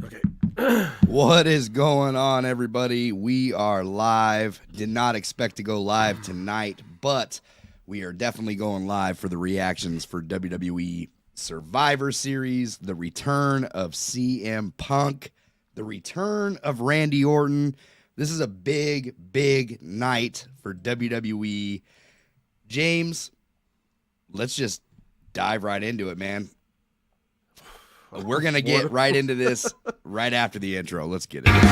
Okay. What is going on, everybody? We are live. Did not expect to go live tonight, but we are definitely going live for the reactions for WWE Survivor Series, the return of CM Punk, the return of Randy Orton. This is a big, big night for WWE. James, let's just dive right into it, man. We're going to get right into this right after the intro. Let's get it. Pro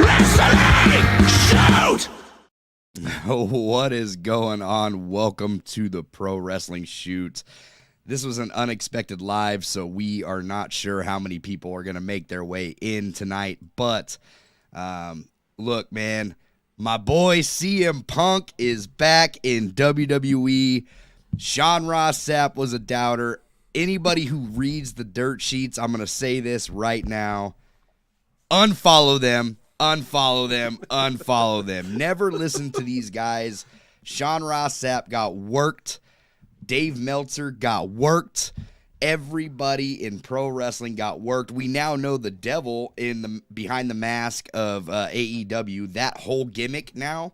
Wrestling Shoot! What is going on? Welcome to the Pro Wrestling Shoot. This was an unexpected live, so we are not sure how many people are going to make their way in tonight. But look, man, my boy CM Punk is back in WWE. Sean Ross Sapp was a doubter. Anybody who reads the dirt sheets, I'm going to say this right now. Unfollow them, unfollow them, unfollow them. Never listen to these guys. Sean Ross Sapp got worked. Dave Meltzer got worked. Everybody in pro wrestling got worked. We now know the devil in the behind the mask of AEW. That whole gimmick now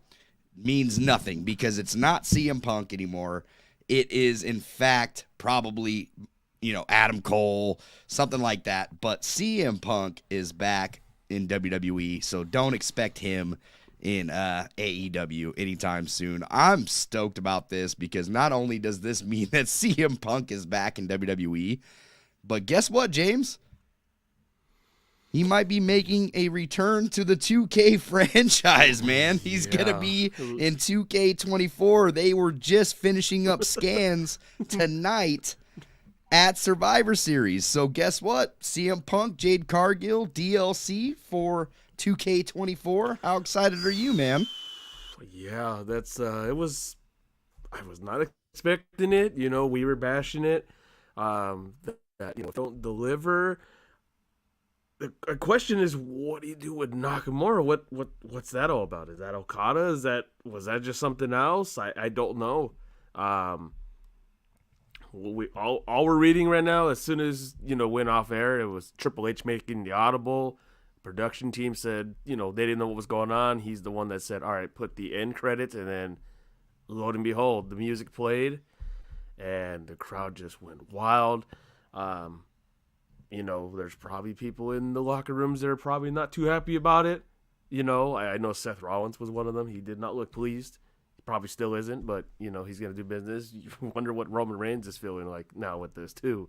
means nothing because it's not CM Punk anymore. It is, in fact, probably, Adam Cole, something like that. But CM Punk is back in WWE, so don't expect him in AEW anytime soon. I'm stoked about this because not only does this mean that CM Punk is back in WWE, but guess what, James? He might be making a return to the 2K franchise, man. He's going to be in 2K24. They were just finishing up scans tonight at Survivor Series. So guess what? CM Punk, Jade Cargill, DLC for 2K24. How excited are you, man? Yeah, that's I was not expecting it. We were bashing it. Don't deliver. The question is, what do you do with Nakamura? What's that all about? Is that Okada? Was that just something else? I don't know. All we're reading right now, as soon as went off air, it was Triple H making the audible. Production team said they didn't know what was going on. He's the one that said, all right, put the end credits, and then lo and behold, the music played, and the crowd just went wild. There's probably people in the locker rooms that are probably not too happy about it. I know Seth Rollins was one of them. He did not look pleased. He probably still isn't, but, he's going to do business. You wonder what Roman Reigns is feeling like now with this, too.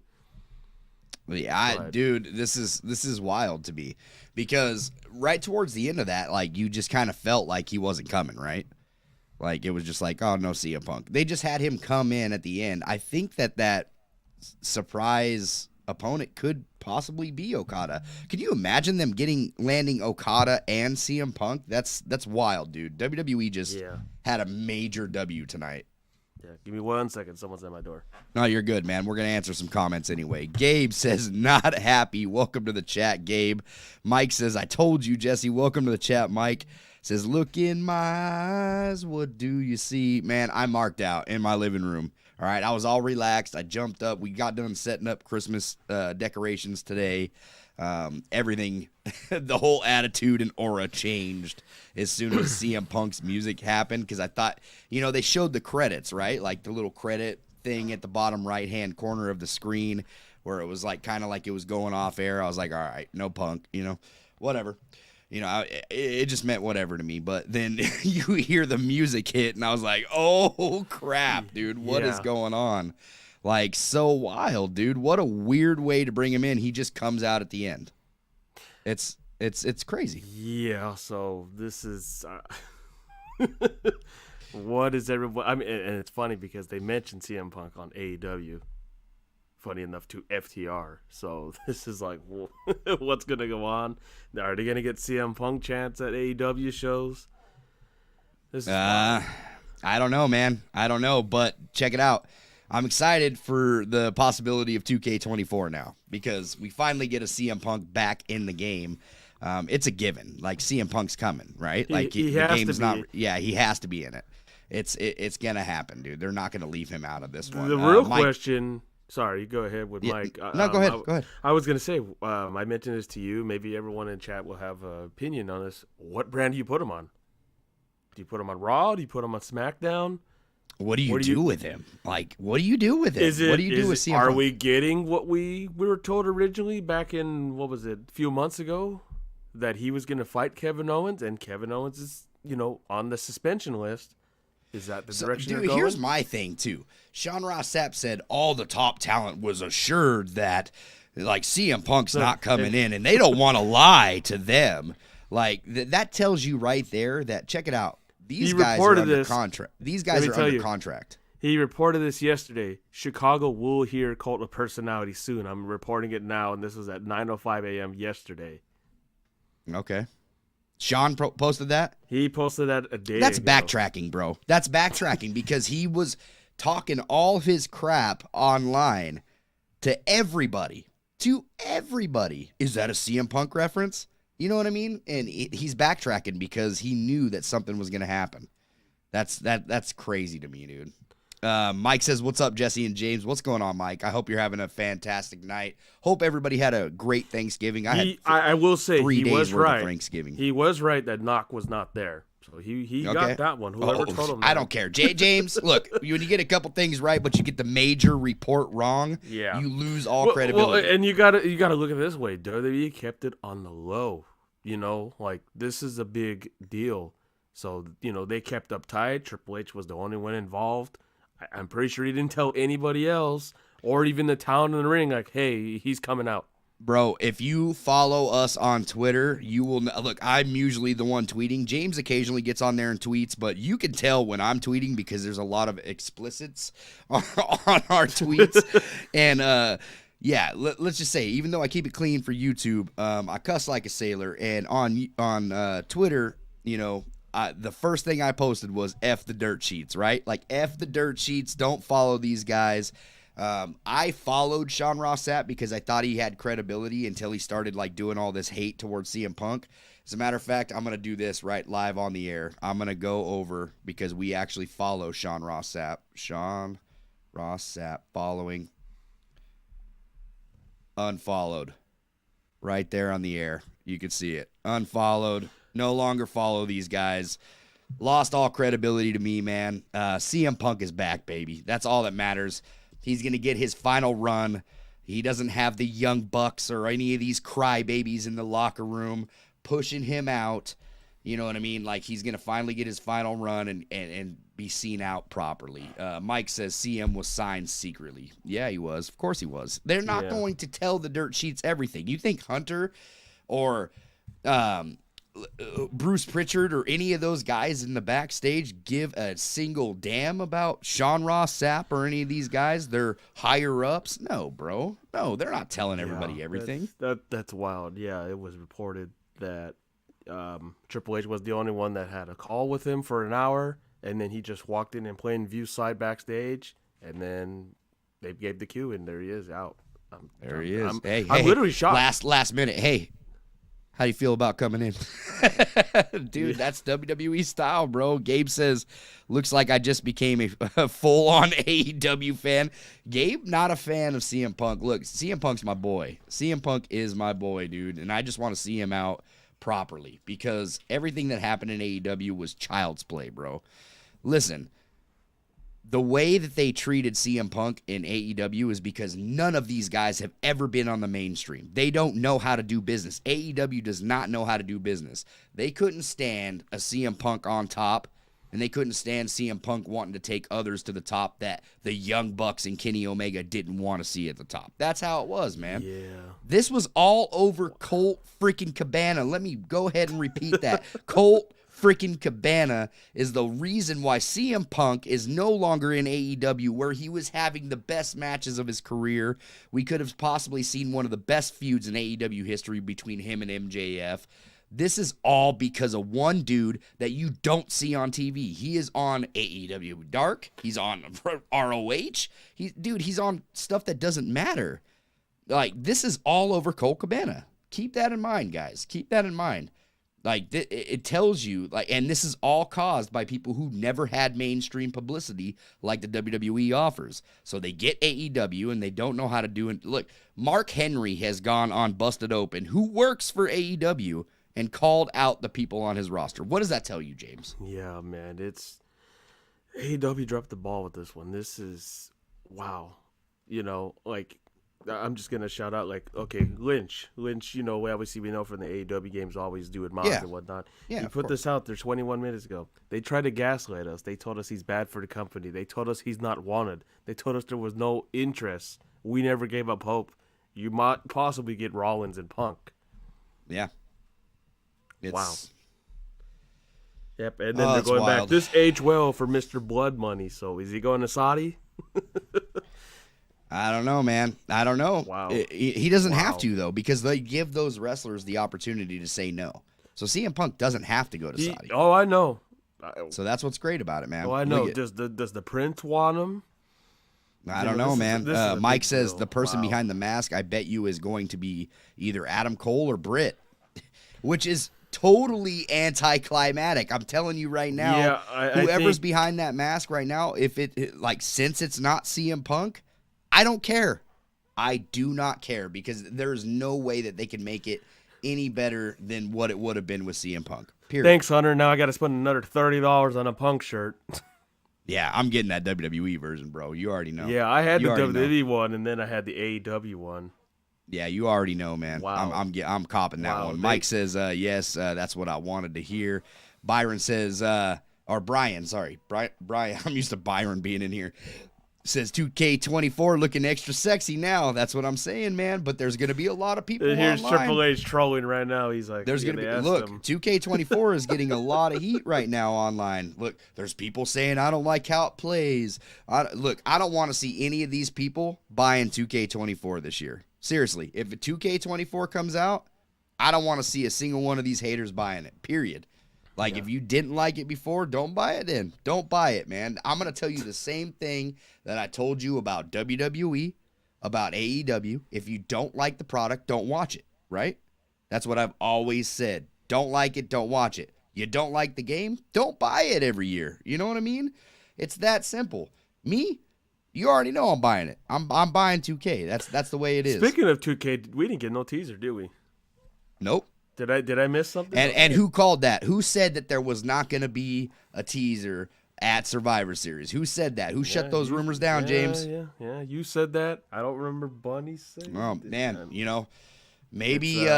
Yeah, dude, this is wild to me because right towards the end of that, like, you just kind of felt like he wasn't coming, right? Like, it was just like, oh, no, CM Punk. They just had him come in at the end. I think that surprise opponent could possibly be Okada. Could you imagine them landing Okada and CM Punk? That's wild, dude. WWE just had a major W tonight. Yeah, give me 1 second. Someone's at my door. No, you're good, man. We're going to answer some comments anyway. Gabe says, not happy. Welcome to the chat, Gabe. Mike says, I told you, Jesse. Welcome to the chat, Mike. Says, look in my eyes. What do you see? Man, I marked out in my living room. All right, I was all relaxed. I jumped up. We got done setting up Christmas decorations today. Everything, the whole attitude and aura changed as soon as CM Punk's music happened because I thought, they showed the credits, right? Like the little credit thing at the bottom right-hand corner of the screen where it was like kind of like it was going off air. I was like, all right, no Punk, whatever. It just meant whatever to me. But then you hear the music hit, and I was like, oh, crap, dude. What is going on? Like, so wild, dude. What a weird way to bring him in. He just comes out at the end. It's crazy. Yeah, so this is what is everyone? I mean, and it's funny because they mentioned CM Punk on AEW. Funny enough to FTR. So this is like, what's going to go on? Are they going to get CM Punk chants at AEW shows? This is I don't know, man. I don't know, but check it out. I'm excited for the possibility of 2K24 now because we finally get a CM Punk back in the game. It's a given. Like, CM Punk's coming, right? Like, he the has game's to be. not. Yeah, he has to be in it. It's gonna happen, dude. They're not gonna leave him out of this one. The real Mike, question Sorry, go ahead with Mike. No, go ahead. Go ahead. I was gonna say, I mentioned this to you. Maybe everyone in chat will have an opinion on this. What brand do you put him on? Do you put him on Raw? Do you put him on SmackDown? What do you do with him? Like, what do you do with him? What do you do with CM Are Punk? we getting what we were told originally back in, what was it, a few months ago? That he was going to fight Kevin Owens, and Kevin Owens is, on the suspension list. Is that the direction they're going? Here's my thing, too. Sean Ross Sapp said all the top talent was assured that, like, CM Punk's not coming in, and they don't want to lie to them. Like, that tells you right there that, check it out, these guys are under contract. These guys are under contract. He reported this yesterday. Chicago will hear Cult of Personality soon. I'm reporting it now, and this was at 9:05 a.m. yesterday. Okay. Sean posted that? He posted that a day That's ago. backtracking, bro. That's backtracking because he was talking all his crap online to everybody. To everybody. Is that a CM Punk reference? You know what I mean? And he's backtracking because he knew that something was going to happen. That's crazy to me, dude. Mike says, what's up, Jesse and James? What's going on, Mike? I hope you're having a fantastic night. Hope everybody had a great Thanksgiving. I will say 3 he days was worth right. of Thanksgiving. He was right that Knock was not there. So he got that one. Whoever told him that. I don't care. James, look, when you get a couple things right, but you get the major report wrong, you lose all credibility. Well, and you gotta look at it this way. WWE kept it on the low. Like this is a big deal. So, they kept up tight. Triple H was the only one involved. I'm pretty sure he didn't tell anybody else or even the talent in the ring, like, hey, he's coming out. Bro, if you follow us on Twitter, you will look, I'm usually the one tweeting. James occasionally gets on there and tweets, but you can tell when I'm tweeting because there's a lot of explicits on our tweets. And let's just say, even though I keep it clean for YouTube, I cuss like a sailor. And on Twitter, the first thing I posted was F the dirt sheets, right? Like, F the dirt sheets. Don't follow these guys. I followed Sean Ross Sapp because I thought he had credibility until he started, like, doing all this hate towards CM Punk. As a matter of fact, I'm going to do this right live on the air. I'm going to go over because we actually follow Sean Ross Sapp. Sean Ross Sapp following. Unfollowed. Right there on the air. You can see it. Unfollowed. No longer follow these guys. Lost all credibility to me, man. CM Punk is back, baby. That's all that matters. He's going to get his final run. He doesn't have the Young Bucks or any of these crybabies in the locker room pushing him out. You know what I mean? Like, he's going to finally get his final run and be seen out properly. Mike says CM was signed secretly. Yeah, he was. Of course he was. They're not going to tell the dirt sheets everything. You think Hunter or Bruce Pritchard or any of those guys in the backstage give a single damn about Sean Ross Sapp or any of these guys? They're higher ups? No, bro. No, they're not telling everybody everything. That's wild. Yeah, it was reported that Triple H was the only one that had a call with him for an hour, and then he just walked in plain view side backstage, and then they gave the cue, and there he is out. There he is. I'm literally shocked. Last minute. Hey, how do you feel about coming in? Dude, that's WWE style, bro. Gabe says, looks like I just became a full-on AEW fan. Gabe, not a fan of CM Punk. Look, CM Punk's my boy. CM Punk is my boy, dude, and I just want to see him out properly because everything that happened in AEW was child's play, bro. Listen, the way that they treated CM Punk in AEW is because none of these guys have ever been on the mainstream. They don't know how to do business. AEW does not know how to do business. They couldn't stand a CM Punk on top, and they couldn't stand CM Punk wanting to take others to the top that the Young Bucks and Kenny Omega didn't want to see at the top. That's how it was, man. Yeah. This was all over Colt freaking Cabana. Let me go ahead and repeat that. Colt freaking Cabana is the reason why CM Punk is no longer in AEW, where he was having the best matches of his career. We could have possibly seen one of the best feuds in AEW history between him and MJF. This is all because of one dude that you don't see on TV. He is on AEW Dark. He's on ROH. He's on stuff that doesn't matter. Like, this is all over Colt Cabana. Keep that in mind, guys. Keep that in mind. Like, it tells you, like, and this is all caused by people who never had mainstream publicity like the WWE offers. So they get AEW and they don't know how to do it. Look, Mark Henry has gone on Busted Open, who works for AEW, and called out the people on his roster. What does that tell you, James? Yeah, man, it's AEW dropped the ball with this one. This is wow. You know, like, I'm just gonna shout out, like, okay, Lynch, you know, obviously we know from the AEW games always do it mods and whatnot. Yeah, he put this out there 21 minutes ago. They tried to gaslight us. They told us he's bad for the company. They told us he's not wanted. They told us there was no interest. We never gave up hope. You might possibly get Rollins and Punk. Yeah. Wow. Yep, and then they're going wild. back. This aged well for Mr. Blood Money. So is he going to Saudi? I don't know, man. I don't know. Wow. He doesn't have to, though, because they give those wrestlers the opportunity to say no. So CM Punk doesn't have to go to Saudi. Oh, I know. So that's what's great about it, man. Oh, I know. Does the Prince want him? I don't know, man. Mike says the person Wow. behind the mask, I bet you, is going to be either Adam Cole or Britt, which is totally anticlimactic. I'm telling you right now, Yeah, whoever's think... behind that mask right now, if since it's not CM Punk, I don't care. I do not care, because there's no way that they can make it any better than what it would have been with CM Punk. Period. Thanks, Hunter. Now I got to spend another $30 on a Punk shirt. Yeah, I'm getting that WWE version, bro. You already know. Yeah, I had You the already WWE one, and then I had the AEW one. Yeah, you already know, man. Wow. I'm copping that one. Mike says, yes, that's what I wanted to hear. Byron says, or Brian, sorry. Brian, I'm used to Byron being in here. Says 2K24 looking extra sexy now. That's what I'm saying, man. But there's going to be a lot of people Here's online. Triple H trolling right now. He's like, there's going to be, look, 2K24 is getting a lot of heat right now online. Look, there's people saying, I don't like how it plays. Look, I don't want to see any of these people buying 2K24 this year. Seriously, if a 2K24 comes out, I don't want to see a single one of these haters buying it, period. Like, if you didn't like it before, don't buy it then. Don't buy it, man. I'm going to tell you the same thing that I told you about WWE, about AEW. If you don't like the product, don't watch it, right? That's what I've always said. Don't like it, don't watch it. You don't like the game, don't buy it every year. You know what I mean? It's that simple. Me, you already know I'm buying it. I'm buying 2K. That's the way it is. Speaking of 2K, we didn't get no teaser, did we? Nope. Did I miss something? And who called that? Who said that there was not going to be a teaser at Survivor Series? Who said that? Who shut those rumors down, James? Yeah. You said that. I don't remember Bunny saying. Oh man, you know, maybe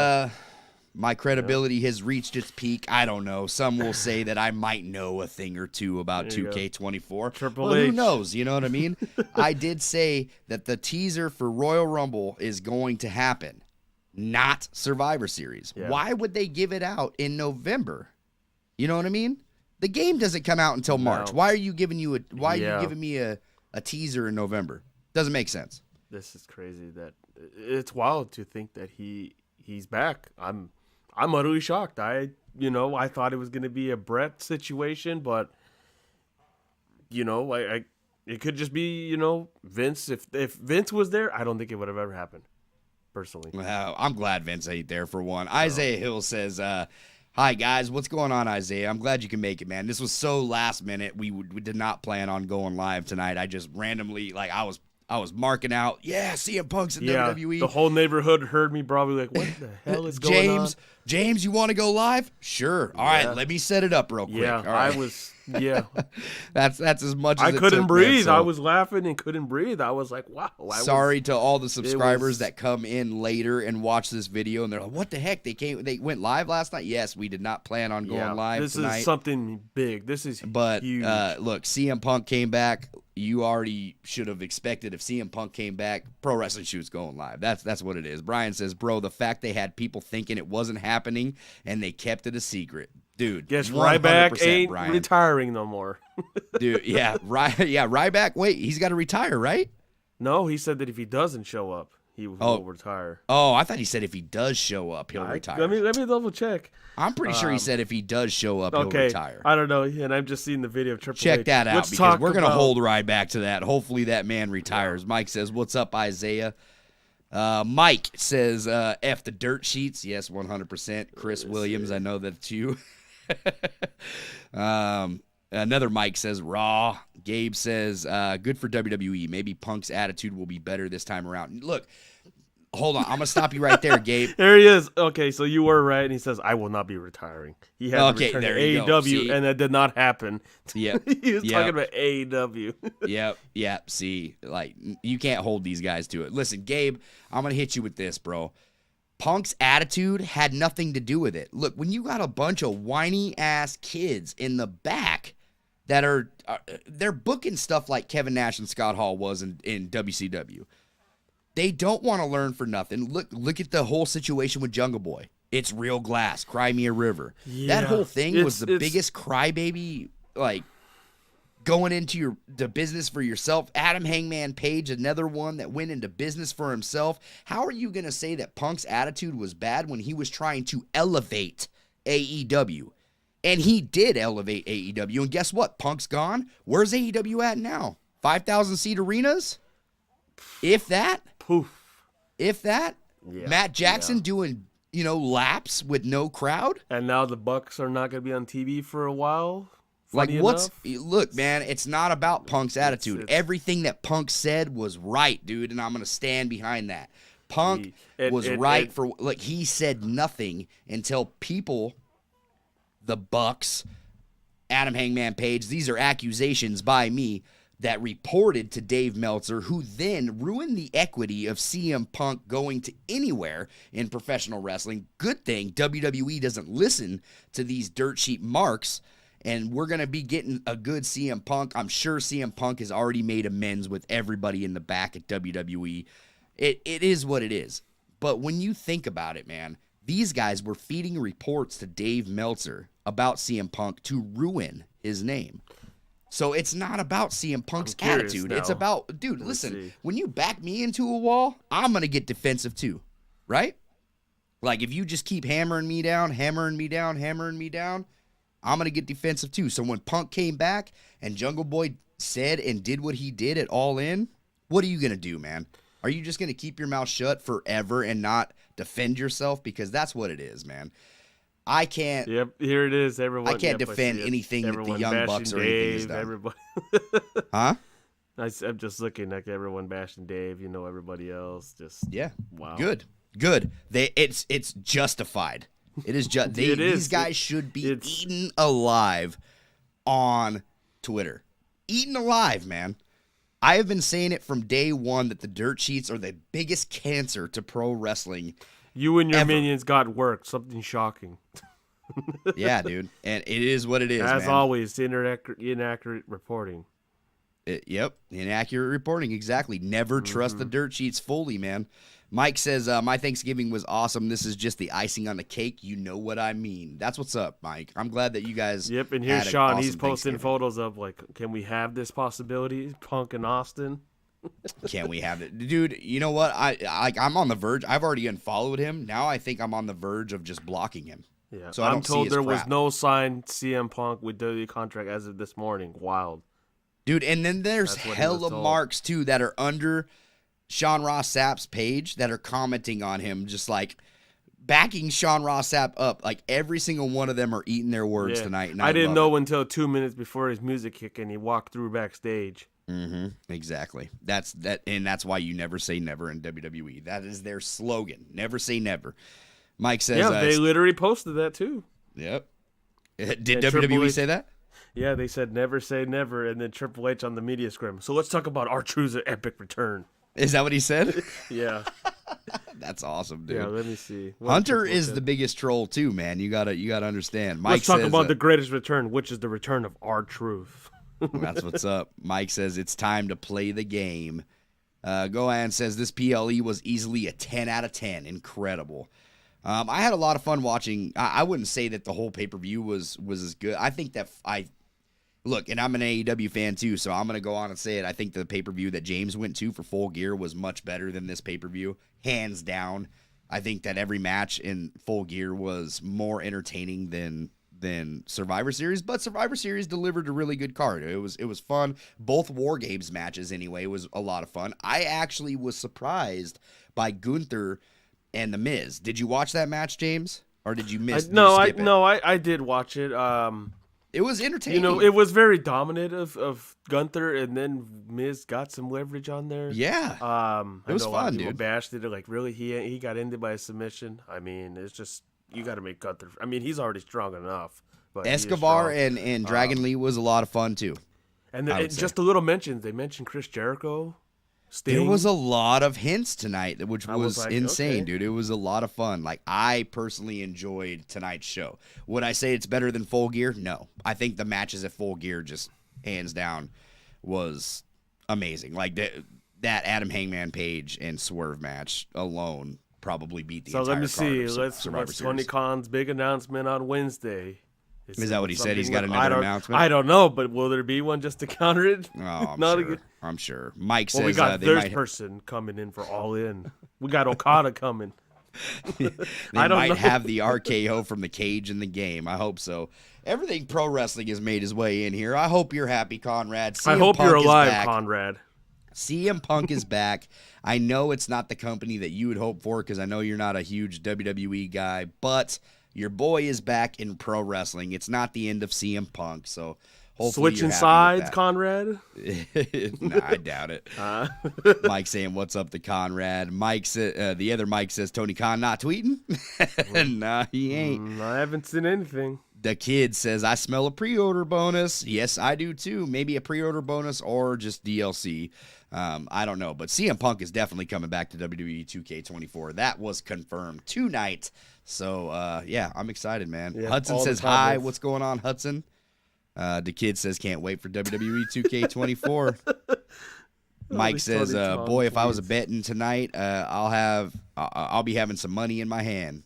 my credibility has reached its peak. I don't know. Some will say that I might know a thing or two about 2K24. Triple H. Who knows? You know what I mean? I did say that the teaser for Royal Rumble is going to happen. Not Survivor Series. Yeah. Why would they give it out in November? You know what I mean? The game doesn't come out until March. Why are you giving you are you giving me a teaser in November? Doesn't make sense. This is crazy. That it's wild to think that he's back. I'm utterly shocked. I thought it was going to be a Brett situation, but I it could just be Vince. If Vince was there, I don't think it would have ever happened. Personally. Well, I'm glad Vince ain't there for one. Isaiah Hill says, hi, guys. What's going on, Isaiah? I'm glad you can make it, man. This was so last minute. We did not plan on going live tonight. I just randomly, I was marking out, CM Punk's in WWE. The whole neighborhood heard me probably like, what the hell is going on? James, you want to go live? Sure. All right, let me set it up real quick. Yeah, all right. I was, yeah. That's as much as I couldn't breathe. Man, so. I was laughing and couldn't breathe. I was like, wow. Sorry to all the subscribers that come in later and watch this video and they're like, what the heck? They went live last night? Yes, we did not plan on going live tonight. This is something big. This is huge. Look, CM Punk came back. You already should have expected if CM Punk came back, Pro Wrestling Shoot's going live. That's what it is. Brian says, bro, the fact they had people thinking it wasn't happening and they kept it a secret. Dude, guess Ryback ain't Brian. retiring no more. Dude, Ryback, wait, he's got to retire, right? No, he said that if he doesn't show up, he will retire. Oh, I thought he said if he does show up, he'll retire. Let me double check. I'm pretty sure he said if he does show up, he'll retire. I don't know, and I'm just seeing the video of Triple H. Check that out because we're going to hold Ryback to that. Hopefully that man retires. Mike says, what's up, Isaiah? Mike says, F the dirt sheets. Yes, 100%. Chris Williams, I know that's you. Another Mike says, Raw. Gabe says, good for WWE. Maybe Punk's attitude will be better this time around. Look, hold on. I'm going to stop you right there, Gabe. There he is. Okay, so you were right. And he says, I will not be retiring. He had to return to AEW, and that did not happen. Yeah. He was talking about AEW. Yep. See, like, you can't hold these guys to it. Listen, Gabe, I'm going to hit you with this, bro. Punk's attitude had nothing to do with it. Look, when you got a bunch of whiny-ass kids in the back that they're booking stuff like Kevin Nash and Scott Hall was in WCW. They don't want to learn for nothing. Look at the whole situation with Jungle Boy. It's real glass, Cry Me a River. Yeah, that whole thing was the biggest crybaby, like, going into the business for yourself. Adam Hangman Page, another one that went into business for himself. How are you going to say that Punk's attitude was bad when he was trying to elevate AEW? And he did elevate AEW. And guess what? Punk's gone. Where's AEW at now? 5,000-seat arenas? If that? Poof. If that? Yeah, Matt Jackson doing, laps with no crowd? And now the Bucks are not going to be on TV for a while? Look, man, it's not about Punk's attitude. Everything that Punk said was right, dude, and I'm going to stand behind that. Punk was right for, like, he said nothing until people, the Bucks, Adam Hangman Page, these are accusations by me that reported to Dave Meltzer, who then ruined the equity of CM Punk going to anywhere in professional wrestling. Good thing WWE doesn't listen to these dirt sheet marks, and we're going to be getting a good CM Punk. I'm sure CM Punk has already made amends with everybody in the back at WWE. It is what it is. But when you think about it, man, these guys were feeding reports to Dave Meltzer about CM Punk to ruin his name. So it's not about CM Punk's attitude. It's about, dude, listen, when you back me into a wall, I'm going to get defensive too, right? Like, if you just keep hammering me down, I'm going to get defensive too. So when Punk came back and Jungle Boy said and did what he did at All In, what are you going to do, man? Are you just going to keep your mouth shut forever and not defend yourself? Because that's what it is, man. I can't. Yep, here it is. Everyone. I can't defend anything that the Young Bucks or anything has done. Everybody. Huh? I'm just looking like everyone bashing Dave. Everybody else. Just wow. Good. It's justified. It is just these guys should be eaten alive on Twitter. Eaten alive, man. I have been saying it from day one that the dirt sheets are the biggest cancer to pro wrestling. You and your minions got work. Something shocking. Yeah, dude. And it is what it is, As always, inaccurate reporting. Inaccurate reporting, exactly. Never trust the dirt sheets fully, man. Mike says, my Thanksgiving was awesome. This is just the icing on the cake. You know what I mean. That's what's up, Mike. I'm glad that you guys Yep, and here's Sean. Awesome He's posting photos of, like, can we have this possibility? Punk and Austin. Can we have it, dude? You know what? I'm on the verge. I've already unfollowed him. Now I think I'm on the verge of just blocking him. Yeah, so I'm told there was no signed CM Punk with WWE contract as of this morning. Wild, dude. And then there's hella marks too that are under Sean Ross Sapp's page that are commenting on him, just like backing Sean Ross Sapp up. Like every single one of them are eating their words tonight. And I didn't know until 2 minutes before his music kick and he walked through backstage. Exactly. That's why you never say never in WWE. That is their slogan. Never say never. Mike says, yeah, they literally posted that too. Yep. Did WWE say that? Yeah, they said never say never, and then Triple H on the media scrum. So let's talk about R-Truth's epic return. Is that what he said? Yeah. That's awesome, dude. Yeah, let me see. Hunter is the biggest troll too, man. You gotta understand. Mike let's talk about the greatest return, which is the return of R-Truth. That's what's up. Mike says it's time to play the game. Gohan says this PLE was easily a 10 out of 10. Incredible. I had a lot of fun watching. I wouldn't say that the whole pay-per-view was as good. I think that look, and I'm an AEW fan too, so I'm going to go on and say it. I think the pay-per-view that James went to for Full Gear was much better than this pay-per-view, hands down. I think that every match in Full Gear was more entertaining than than Survivor Series, but Survivor Series delivered a really good card. It was fun. Both War Games matches anyway was a lot of fun. I actually was surprised by Gunther and The Miz. Did you watch that match, James? Or did you miss? I did watch it. It was entertaining. It was very dominant of Gunther, and then Miz got some leverage on there. Yeah, it was fun, people dude. bashed it. Like, really, he got ended by a submission. I mean, it's just you got to make Gunther. I mean, he's already strong enough. But Escobar and Dragon Lee was a lot of fun too. And just a little mention. They mentioned Chris Jericho. Sting. There was a lot of hints tonight, which was like, insane, okay. dude. It was a lot of fun. Like, I personally enjoyed tonight's show. Would I say it's better than Full Gear? No. I think the matches at Full Gear, just hands down, was amazing. Like, that Adam Hangman Page and Swerve match alone probably beat the entire card. So let me see. Let's Tony Khan's big announcement on Wednesday. Is that what he said? He's got another announcement? I don't know, but will there be one just to counter it? Oh, I'm sure. Mike says we got third person coming in for All In. We got Okada coming. They might have the RKO from the cage in the game. I hope so. Everything pro wrestling has made his way in here. I hope you're happy, Conrad. I hope you're alive, Conrad. CM Punk is back. I know it's not the company that you would hope for because I know you're not a huge WWE guy, but your boy is back in pro wrestling. It's not the end of CM Punk, so hopefully switching sides, Conrad. Nah, I doubt it. Mike saying what's up to Conrad. Mike said the other Mike says Tony Khan not tweeting. Nah, he ain't. I haven't seen anything. The kid says I smell a pre-order bonus. Yes, I do too. Maybe a pre-order bonus or just DLC. I don't know, but CM Punk is definitely coming back to WWE 2K24. That was confirmed tonight. So, yeah, I'm excited, man. Yeah, Hudson says, hi. What's going on, Hudson? The kid says, can't wait for WWE 2K24. Mike says, boy, if I was a betting tonight, I'll be having some money in my hand.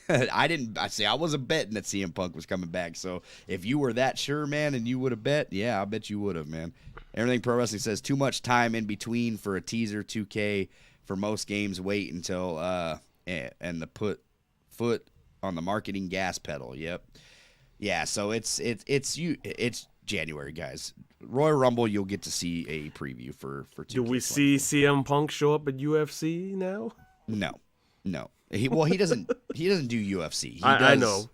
I wasn't betting that CM Punk was coming back. So if you were that sure, man, and you would have bet, yeah, I bet you would have, man. Everything Pro Wrestling says, too much time in between for a teaser 2K for most games. Wait until, and the foot on the marketing gas pedal. Yep. Yeah. So it's January, guys. Royal Rumble, you'll get to see a preview for 2K24. Do we see CM Punk show up at UFC now? No. He doesn't do UFC. I know.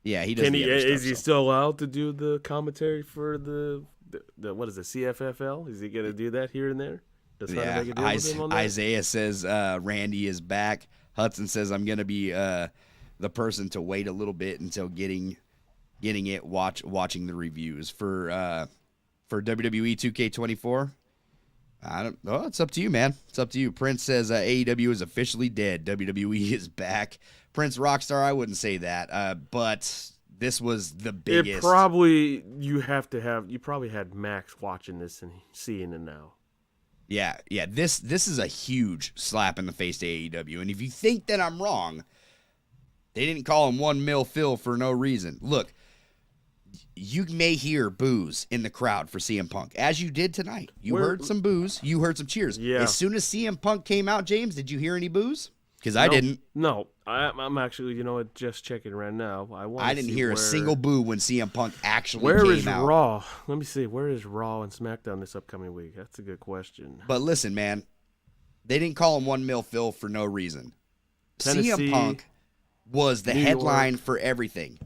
Yeah, he does. Is he still allowed to do the commentary for the what is it, CFFL? Is he going to do that here and there? Isaiah says Randy is back. Hudson says I'm going to be the person to wait a little bit until getting it watching the reviews for WWE 2K24. It's up to you, man. It's up to you. Prince says AEW is officially dead. WWE is back. Prince Rockstar, I wouldn't say that, but this was the biggest. You probably had Max watching this and seeing it now. Yeah. This is a huge slap in the face to AEW. And if you think that I'm wrong, they didn't call him 1 mil Phil for no reason. Look, you may hear boos in the crowd for CM Punk, as you did tonight. You heard some boos. You heard some cheers. Yeah. As soon as CM Punk came out, James, did you hear any boos? Because I didn't. No, I'm actually, just checking right now. I didn't hear a single boo when CM Punk actually came out. Where is Raw? Let me see. Where is Raw and SmackDown this upcoming week? That's a good question. But listen, man, they didn't call him 1 mil Phil for no reason. Tennessee, CM Punk was the headline York. for everything.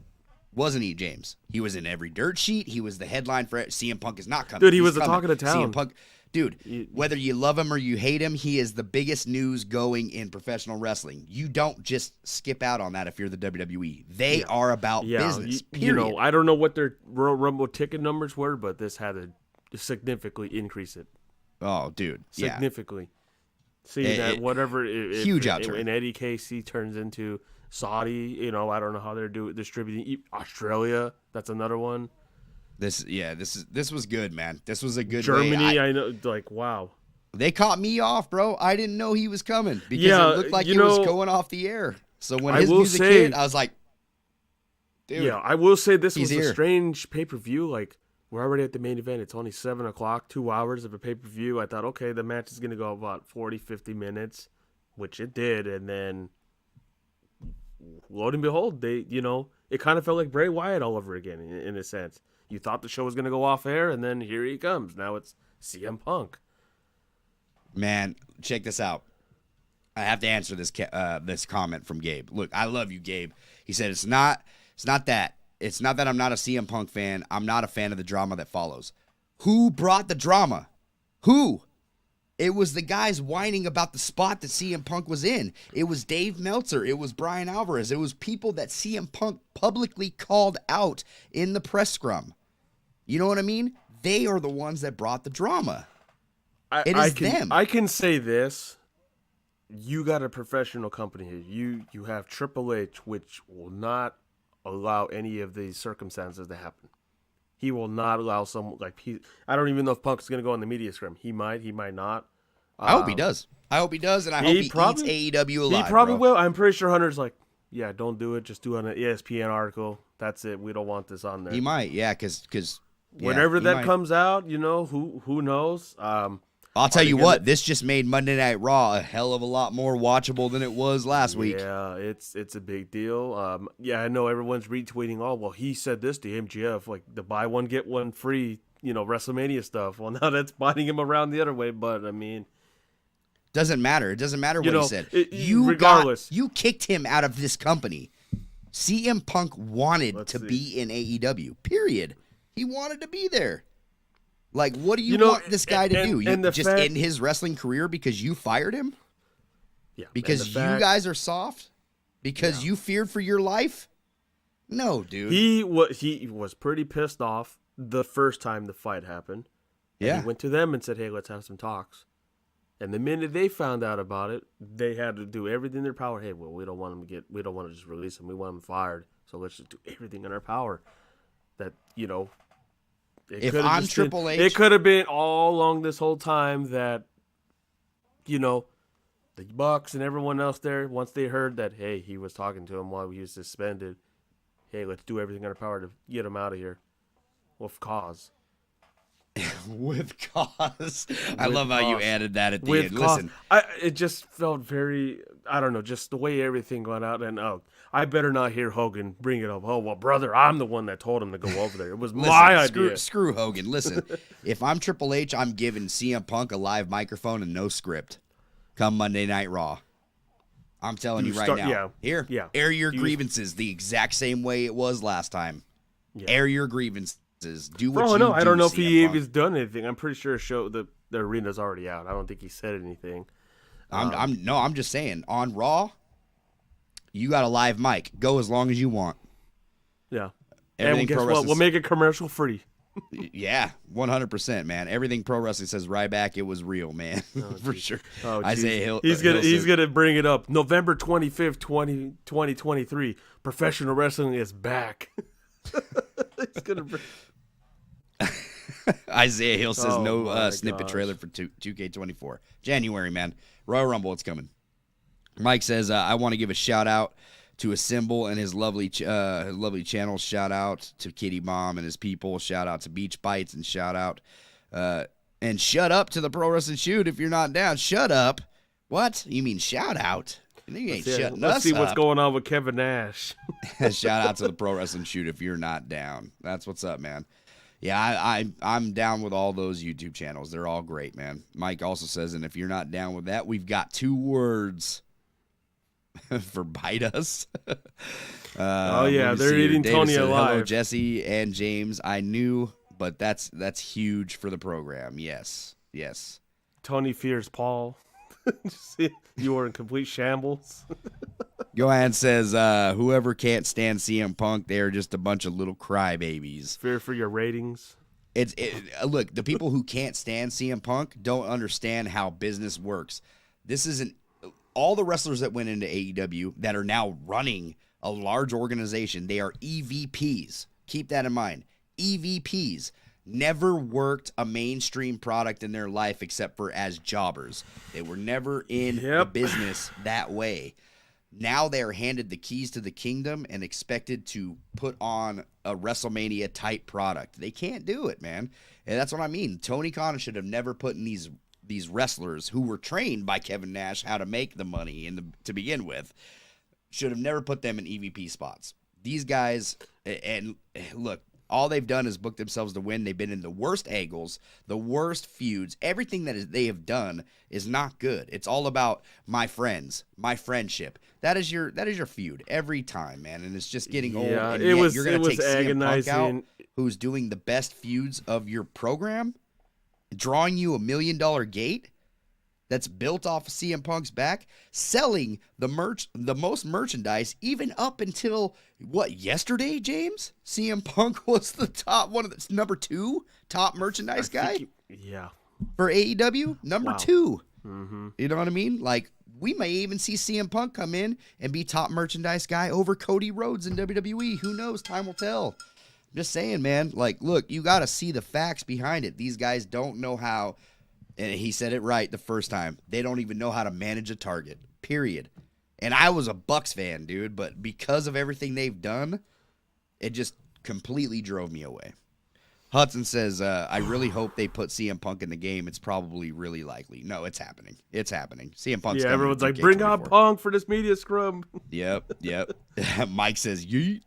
Wasn't he, James? He was in every dirt sheet. He was the headline for it. CM Punk is not coming. Dude, he was the talk of the town. CM Punk, dude, whether you love him or you hate him, he is the biggest news going in professional wrestling. You don't just skip out on that if you're the WWE. They are about business, period. I don't know what their Royal Rumble ticket numbers were, but this had to significantly increase it. Oh, dude. Significantly. See that whatever huge outturn. And Eddie KC turns into Saudi, I don't know how they're distributing. Australia, that's another one. This was good, man. This was a good Germany, I know, wow. They caught me off, bro. I didn't know he was coming because it looked like it was going off the air. So when his music hit, I was like, dude. Yeah, I will say this was a strange pay-per-view. Like, we're already at the main event. It's only 7 o'clock, 2 hours of a pay-per-view. I thought, okay, the match is going to go about 40, 50 minutes, which it did. And then, lo and behold, they, it kind of felt like Bray Wyatt all over again in a sense. You thought the show was going to go off air, and then here he comes. Now it's CM Punk. Man, check this out. I have to answer this comment from Gabe. Look, I love you, Gabe. He said it's not that. It's not that I'm not a CM Punk fan. I'm not a fan of the drama that follows. Who brought the drama? Who? It was the guys whining about the spot that CM Punk was in. It was Dave Meltzer. It was Brian Alvarez. It was people that CM Punk publicly called out in the press scrum. You know what I mean? They are the ones that brought the drama. Them. I can say this. You got a professional company here. You have Triple H, which will not allow any of these circumstances to happen. He will not allow someone like I don't even know if Punk's going to go on the media scrum. He might not. I hope he does. And I hope he eats AEW alive. He probably will. I'm pretty sure Hunter's like, yeah, don't do it. Just do it on an ESPN article. That's it. We don't want this on there. He might, yeah, because whenever that comes out, who knows. I'll tell you what, this just made Monday Night Raw a hell of a lot more watchable than it was last week. Yeah, it's a big deal. I know everyone's retweeting, oh, well, he said this to MGF, like the buy one, get one free, WrestleMania stuff. Well, now that's biting him around the other way, but I mean. Doesn't matter. It doesn't matter what he said. Regardless. You kicked him out of this company. CM Punk wanted to be in AEW, period. He wanted to be there. Like, what do you want this guy to do? You just end his wrestling career because you fired him? Yeah. Because you guys are soft? Because you feared for your life? No, dude. He was pretty pissed off the first time the fight happened. Yeah. He went to them and said, hey, let's have some talks. And the minute they found out about it, they had to do everything in their power. Hey, well, we don't want to just release him. We want him fired. So let's just do everything in our power. That, if I'm Triple H, it could have been all along this whole time that, the Bucks and everyone else there, once they heard that, hey, he was talking to him while he was suspended, hey, let's do everything in our power to get him out of here. With cause. With cause. I love how you added that at the end. Listen. It just felt very, I don't know, just the way everything went out. And, I better not hear Hogan bring it up. Oh, well, brother, I'm the one that told him to go over there. It was my idea. Screw Hogan. Listen, if I'm Triple H, I'm giving CM Punk a live microphone and no script come Monday Night Raw. I'm telling you right now. Yeah. Here, air your grievances the exact same way it was last time. Yeah. Air your grievances. Do what you do. I don't know if he even done anything. I'm pretty sure the arena's already out. I don't think he said anything. I'm just saying, on Raw, you got a live mic. Go as long as you want. Yeah. And guess what? We'll make it commercial free. Yeah, 100%, man. Everything pro wrestling says Ryback, it was real, man. For sure. Oh, Isaiah Hill. He's gonna bring it up. November 25th, 2023. Professional wrestling is back. He's gonna bring. Isaiah Hill says snippet trailer for 2K24. January, man. Royal Rumble, it's coming. Mike says, I want to give a shout-out to Assemble and his lovely channel. Shout-out to Kitty Mom and his people. Shout-out to Beach Bites and shout-out. And shut up to the Pro Wrestling Shoot if you're not down. Shut up. What? You mean shout-out? You ain't shutting us up. Let's see what's going on with Kevin Nash. Shout-out to the Pro Wrestling Shoot if you're not down. That's what's up, man. Yeah, I'm down with all those YouTube channels. They're all great, man. Mike also says, and if you're not down with that, we've got 2 words for bite us. They're eating David Tony said, alive. Hello, Jesse and James. I knew, but that's huge for the program. Yes. Tony fears Paul. You were in complete shambles. Joanne says, whoever can't stand CM Punk, they're just a bunch of little crybabies. Fear for your ratings. Look, the people who can't stand CM Punk don't understand how business works. This isn't all the wrestlers that went into AEW that are now running a large organization. They are EVPs. Keep that in mind. EVPs never worked a mainstream product in their life except for as jobbers. They were never in the business that way. Now they're handed the keys to the kingdom and expected to put on a WrestleMania type product. They can't do it, man. And that's what I mean. Tony Khan should have never put in these wrestlers who were trained by Kevin Nash how to make the money to begin with. Should have never put them in EVP spots. These guys, and look, all they've done is book themselves to win. They've been in the worst angles, the worst feuds. Everything they have done is not good. It's all about my friends, my friendship. That is your feud every time, man. And it's just getting old. And yet you're going to take CM Punk out, who's doing the best feuds of your program, drawing you $1 million gate that's built off of CM Punk's back, selling the most merchandise, even up until yesterday, James? CM Punk was the top number 2 top merchandise guy. For AEW, number 2. Mm-hmm. You know what I mean? Like, we may even see CM Punk come in and be top merchandise guy over Cody Rhodes in WWE. Who knows? Time will tell. I'm just saying, man. Like, look, you got to see the facts behind it. These guys don't know how. And he said it right the first time. They don't even know how to manage a target, period. And I was a Bucks fan, dude, but because of everything they've done, it just completely drove me away. Hudson says, I really hope they put CM Punk in the game. It's probably really likely. No, it's happening. It's happening. CM Punk's coming. Yeah, everyone's like, bring out Punk for this media scrum. Yep. Mike says, yeet.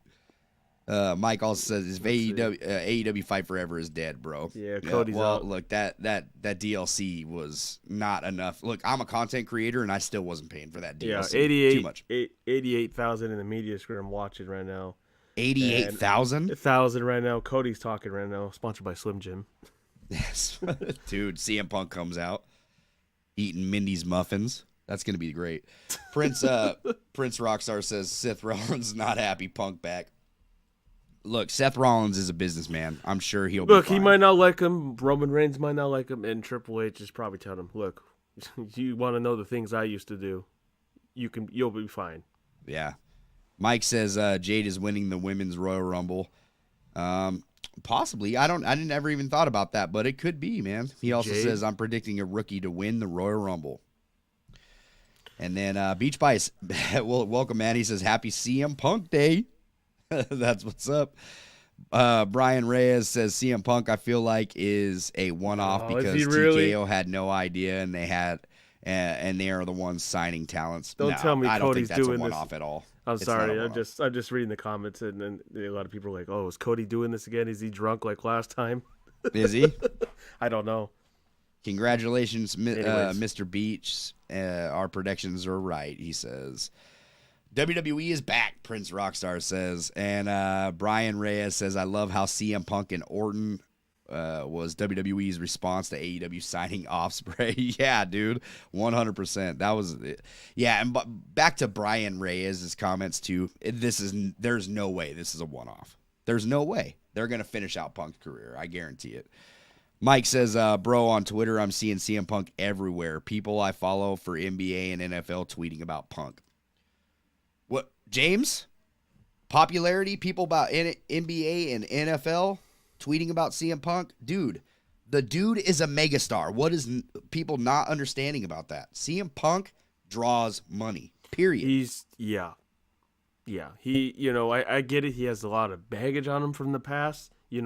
Mike also says, AEW Fight Forever is dead, bro. Yeah, Cody's out. Look, that DLC was not enough. Look, I'm a content creator, and I still wasn't paying for that DLC. Yeah, too much. 88,000 in the media scrum watching right now. 88,000? 1,000 right now. Cody's talking right now. Sponsored by Slim Jim. Yes. Dude, CM Punk comes out eating Mindy's muffins. That's going to be great. Prince Rockstar says, Seth Rollins not happy, Punk back. Look, Seth Rollins is a businessman. I'm sure he'll be fine. He might not like him. Roman Reigns might not like him. And Triple H is probably telling him, look, you want to know the things I used to do. You'll be fine. Yeah. Mike says Jade is winning the Women's Royal Rumble. Possibly. I didn't ever even thought about that, but it could be, man. He also says, I'm predicting a rookie to win the Royal Rumble. And then Beach Bice, welcome, man. He says, happy CM Punk Day. That's what's up. Brian Reyes says CM Punk, I feel like, is a one-off because TKO had no idea, and they are the ones signing talents. Don't tell me I don't Cody's think that's doing a one-off at all. I'm sorry. I'm just reading the comments, and then a lot of people are like, "Oh, is Cody doing this again? Is he drunk like last time?" Is he? I don't know. Congratulations, Mr. Beach. Our predictions are right, he says. WWE is back, Prince Rockstar says. And Brian Reyes says, I love how CM Punk and Orton was WWE's response to AEW signing Ospreay. Yeah, dude, 100%. That was it. Yeah, and back to Brian Reyes' comments, too. There's no way this is a one-off. There's no way. They're going to finish out Punk's career. I guarantee it. Mike says, bro, on Twitter, I'm seeing CM Punk everywhere. People I follow for NBA and NFL tweeting about Punk. What, James? Popularity, people about NBA and NFL tweeting about CM Punk? Dude, the dude is a megastar. What is people not understanding about that? CM Punk draws money, period. Yeah. He, I get it. He has a lot of baggage on him from the past. He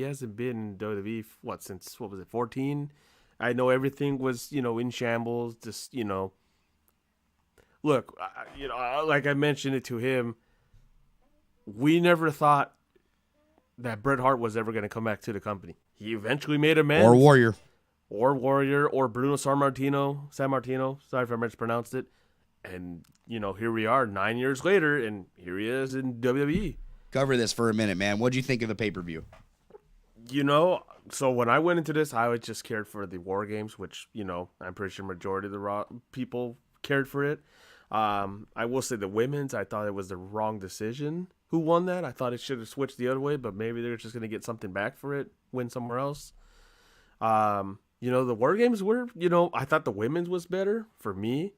hasn't been in WWE, since, 14? I know everything was, in shambles, just, Look, like I mentioned it to him, we never thought that Bret Hart was ever going to come back to the company. He eventually made amends. Or Warrior, or Bruno Sammartino. Sorry if I mispronounced it. And, here we are 9 years later, and here he is in WWE. Cover this for a minute, man. What'd you think of the pay-per-view? So when I went into this, I was just cared for the War Games, which, I'm pretty sure majority of the people cared for it. I will say the women's, I thought it was the wrong decision. Who won that? I thought it should have switched the other way, but maybe they're just going to get something back for it, win somewhere else. The War Games were, I thought the women's was better for me.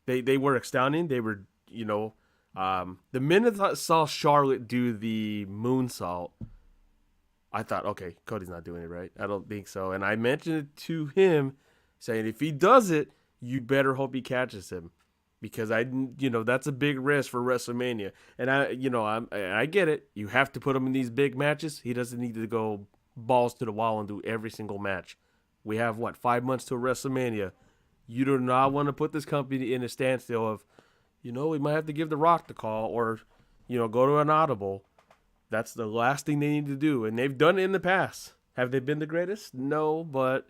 They were astounding. They were, the minute I saw Charlotte do the moonsault, I thought, okay, Cody's not doing it right. I don't think so. And I mentioned it to him, saying if he does it, you better hope he catches him. Because that's a big risk for WrestleMania, and I get it. You have to put him in these big matches. He doesn't need to go balls to the wall and do every single match. We have 5 months to WrestleMania. You do not want to put this company in a standstill of, we might have to give The Rock the call, or go to an audible. That's the last thing they need to do, and they've done it in the past. Have they been the greatest? No, but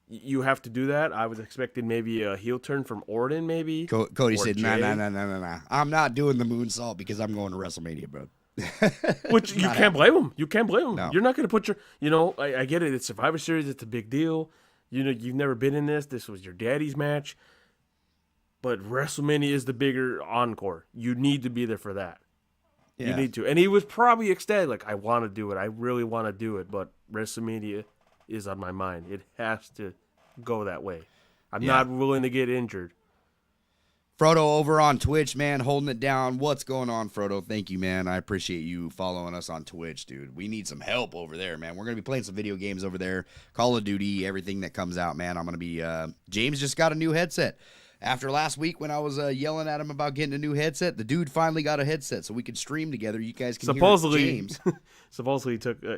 you have to do that. I was expecting maybe a heel turn from Orton, maybe. Cody or said, Jay. nah. I'm not doing the moonsault because I'm going to WrestleMania, bro. Which you can't blame them. You can't blame them. No. You're not going to put your, I get it. It's Survivor Series. It's a big deal. You've never been in this. This was your daddy's match. But WrestleMania is the bigger encore. You need to be there for that. Yeah. You need to. And he was probably ecstatic. Like, I want to do it. I really want to do it. But WrestleMania is on my mind. It has to go that way. I'm not willing to get injured. Frodo over on Twitch, man, holding it down. What's going on, Frodo? Thank you, man. I appreciate you following us on Twitch, dude. We need some help over there, man. We're going to be playing some video games over there. Call of Duty, everything that comes out, man. I'm going to be James just got a new headset. After last week when I was yelling at him about getting a new headset, the dude finally got a headset so we could stream together. You guys can hear James. Supposedly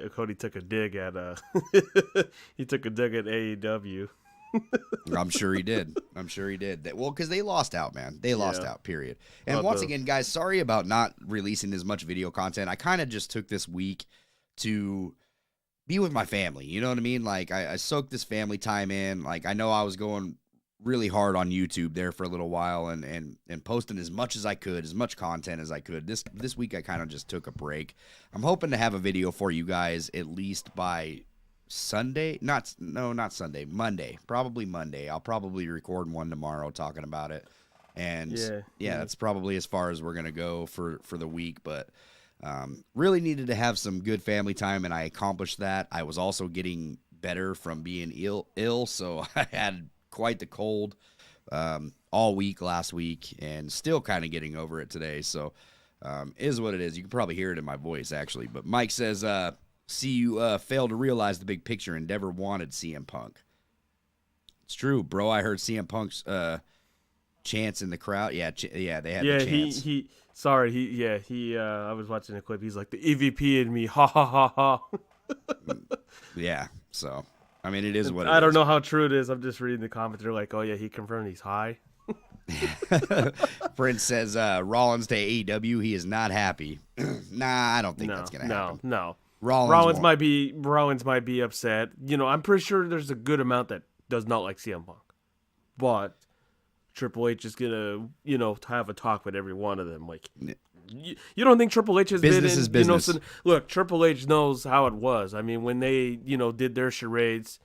Cody took a dig at he took a dig at AEW. I'm sure he did. Well, because they lost out, man. They lost out, period. And once again, guys, sorry about not releasing as much video content. I kind of just took this week to be with my family. You know what I mean? Like, I soaked this family time in. Like, I know I was going really hard on YouTube there for a little while and posting as much as I could, as much content as I could. This week I kind of just took a break. I'm hoping to have a video for you guys at least by Sunday. Not Sunday, Monday. Probably Monday. I'll probably record one tomorrow talking about it. And that's probably as far as we're going to go for the week, but really needed to have some good family time, and I accomplished that. I was also getting better from being ill, so I had quite the cold all week last week and still kind of getting over it today. So is what it is. You can probably hear it in my voice, actually. But Mike says, see you failed to realize the big picture. Endeavor wanted CM Punk. It's true, bro. I heard CM Punk's chants in the crowd. Yeah, they had the chants. I was watching a clip. He's like, the EVP in me, ha, ha, ha, ha. Yeah, so... I mean, it is what it is. I don't know how true it is. I'm just reading the comments. They're like, oh, yeah, he confirmed he's high. Prince says Rollins to AEW. He is not happy. Nah, I don't think that's going to happen. No. Rollins might be upset. I'm pretty sure there's a good amount that does not like CM Punk. But Triple H is going to, have a talk with every one of them. Like, you don't think Triple H has business been in, is business. Look, Triple H knows how it was. I mean, when they, did their charades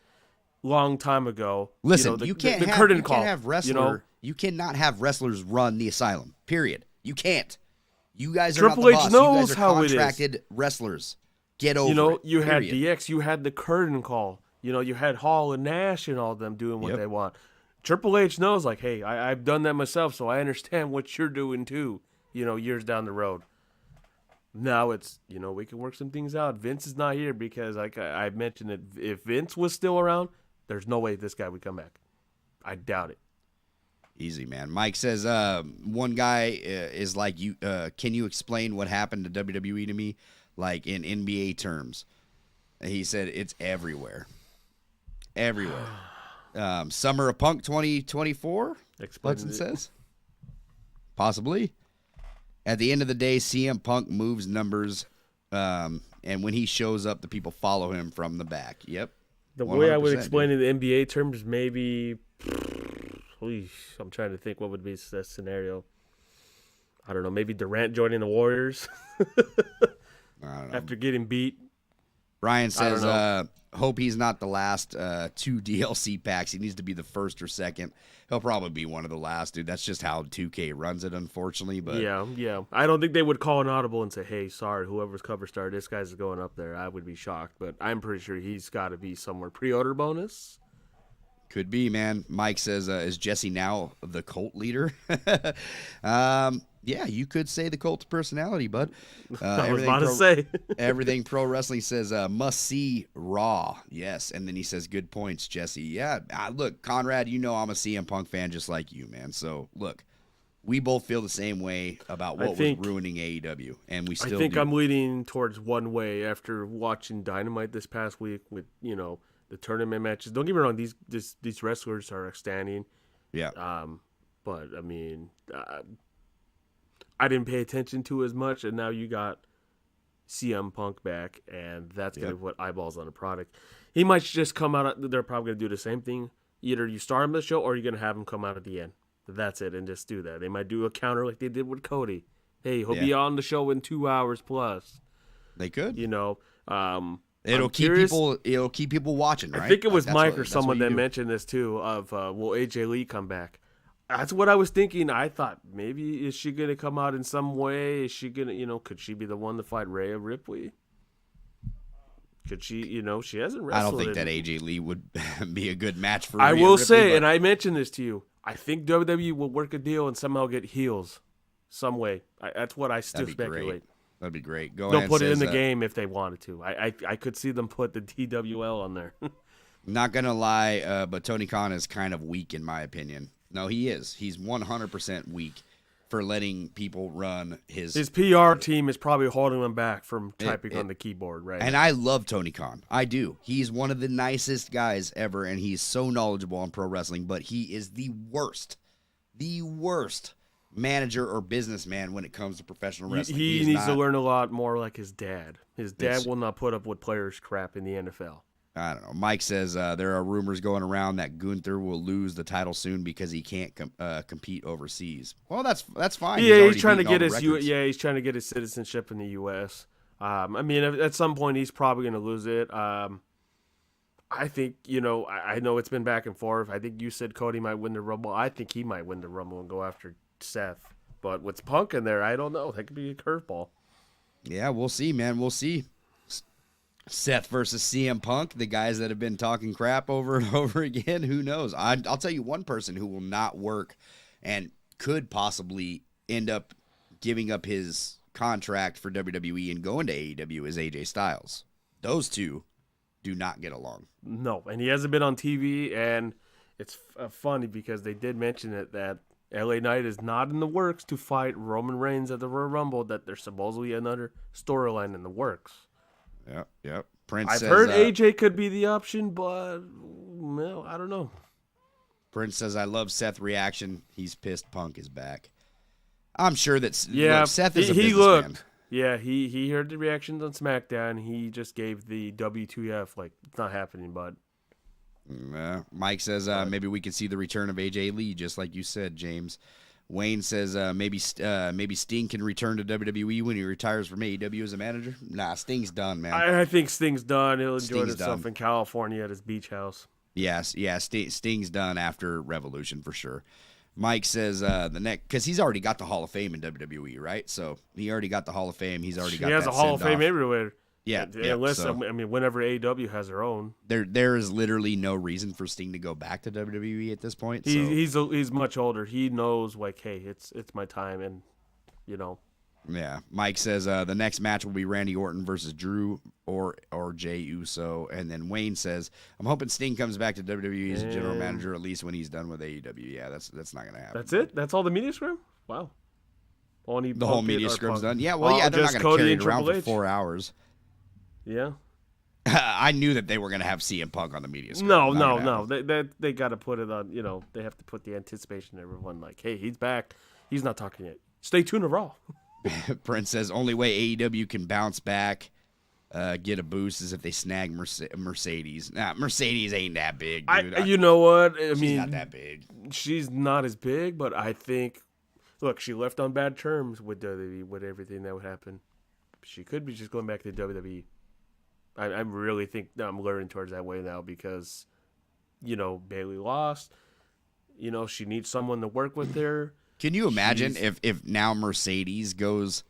long time ago. Listen, you can't have wrestler. You cannot have wrestlers run the asylum. Period. You can't. You guys are Triple not the H boss. knows you guys are how contracted it is. Wrestlers. Get over it. You had period. DX, you had the curtain call. You had Hall and Nash and all of them doing what they want. Triple H knows, like, hey, I've done that myself, so I understand what you're doing too. Years down the road. Now it's, we can work some things out. Vince is not here because, like I mentioned, that if Vince was still around, there's no way this guy would come back. I doubt it. Easy, man. Mike says, one guy is like, you. Can you explain what happened to WWE to me, like in NBA terms? He said it's everywhere. Everywhere. Summer of Punk 2024, Hudson says. Possibly. At the end of the day, CM Punk moves numbers, and when he shows up, the people follow him from the back. Yep. The way I would explain it in NBA terms, maybe, I'm trying to think what would be the scenario. I don't know, maybe Durant joining the Warriors after getting beat. Ryan says, hope he's not the last 2 DLC packs. He needs to be the first or second. He'll probably be one of the last, dude. That's just how 2K runs it, unfortunately. But yeah. I don't think they would call an audible and say, hey, sorry, whoever's cover star, this guy's going up there. I would be shocked, but I'm pretty sure he's got to be somewhere. Pre-order bonus? Could be, man. Mike says, is Jesse now the cult leader? Yeah, you could say the cult personality, bud. I was about to say. Everything Pro Wrestling says, must see Raw. Yes. And then he says, good points, Jesse. Yeah. Look, Conrad, I'm a CM Punk fan just like you, man. So, look, we both feel the same way about what was ruining AEW. And we still do. I'm leaning towards one way after watching Dynamite this past week with, the tournament matches. Don't get me wrong, these wrestlers are outstanding. Yeah. But, I mean... I didn't pay attention to as much, and now you got CM Punk back, and that's going to put eyeballs on the product. He might just come out. They're probably going to do the same thing. Either you start him the show, or you're going to have him come out at the end. That's it, and just do that. They might do a counter like they did with Cody. Hey, he'll be on the show in 2 hours plus. They could. It'll keep people watching, right? I think it was Mike or someone that mentioned this too. Will AJ Lee come back? That's what I was thinking. I thought maybe is she gonna come out in some way? Is she gonna, could she be the one to fight Rhea Ripley? Could she? She hasn't wrestled. I don't think that AJ Lee would be a good match for. I will say, and I mentioned this to you. I think WWE will work a deal and somehow get heels, some way. That's what I still speculate. That'd be great. They'll put it in the game if they wanted to. I could see them put the TWL on there. Not gonna lie, but Tony Khan is kind of weak in my opinion. No, he is. He's 100% weak for letting people run his PR team is probably holding him back from typing on the keyboard, right? And I love Tony Khan. I do. He's one of the nicest guys ever, and he's so knowledgeable on pro wrestling, but he is the worst manager or businessman when it comes to professional wrestling. He needs to learn a lot more like his dad. His dad will not put up with players' crap in the NFL. I don't know. Mike says there are rumors going around that Gunther will lose the title soon because he can't compete overseas. Well, that's fine. Yeah, he's trying to get he's trying to get his citizenship in the U.S. At some point he's probably going to lose it. I think I know it's been back and forth. I think you said Cody might win the Rumble. I think he might win the Rumble and go after Seth. But with Punk in there, I don't know. That could be a curveball. Yeah, we'll see, man. We'll see. Seth versus CM Punk, the guys that have been talking crap over and over again. Who knows? I'll tell you one person who will not work and could possibly end up giving up his contract for WWE and going to AEW is AJ Styles. Those two do not get along. No, and he hasn't been on TV, and it's funny because they did mention it that LA Knight is not in the works to fight Roman Reigns at the Royal Rumble, that there's supposedly another storyline in the works. Yep. I've heard AJ could be the option, but I don't know. Prince says, I love Seth's reaction. He's pissed Punk is back. I'm sure that Seth is a businessman. Yeah, he heard the reactions on SmackDown. He just gave the WTF, like, it's not happening, bud. Mike says, maybe we could see the return of AJ Lee, just like you said, James. Wayne says maybe Sting can return to WWE when he retires from AEW as a manager. Nah, Sting's done, man. I think Sting's done. He'll enjoy himself in California at his beach house. Yes, Sting's done after Revolution for sure. Mike says the next, because he's already got the Hall of Fame in WWE, right? So he already got the Hall of Fame. He has a Hall of Fame everywhere. Yeah, unless whenever AEW has their own, there is literally no reason for Sting to go back to WWE at this point. He's much older. He knows, like, hey, it's my time, and Yeah, Mike says the next match will be Randy Orton versus Drew or Jey Uso, and then Wayne says I'm hoping Sting comes back to WWE as a general manager at least when he's done with AEW. Yeah, that's not gonna happen. That's it. That's all the media scrum. Wow. The whole media scrum's done. Yeah, well, they're not gonna carry it around for 4 hours. Yeah. I knew that they were going to have CM Punk on the media screen. No. They got to put it on, they have to put the anticipation in everyone like, hey, he's back. He's not talking yet. Stay tuned to Raw. Prince says, only way AEW can bounce back, get a boost is if they snag Mercedes. Nah, Mercedes ain't that big, dude. You know what? She's not that big. She's not as big, but I think, look, she left on bad terms with WWE, with everything that would happen. She could be just going back to WWE. I really think I'm leaning towards that way now because, Bayley lost. She needs someone to work with her. Can you imagine if now Mercedes goes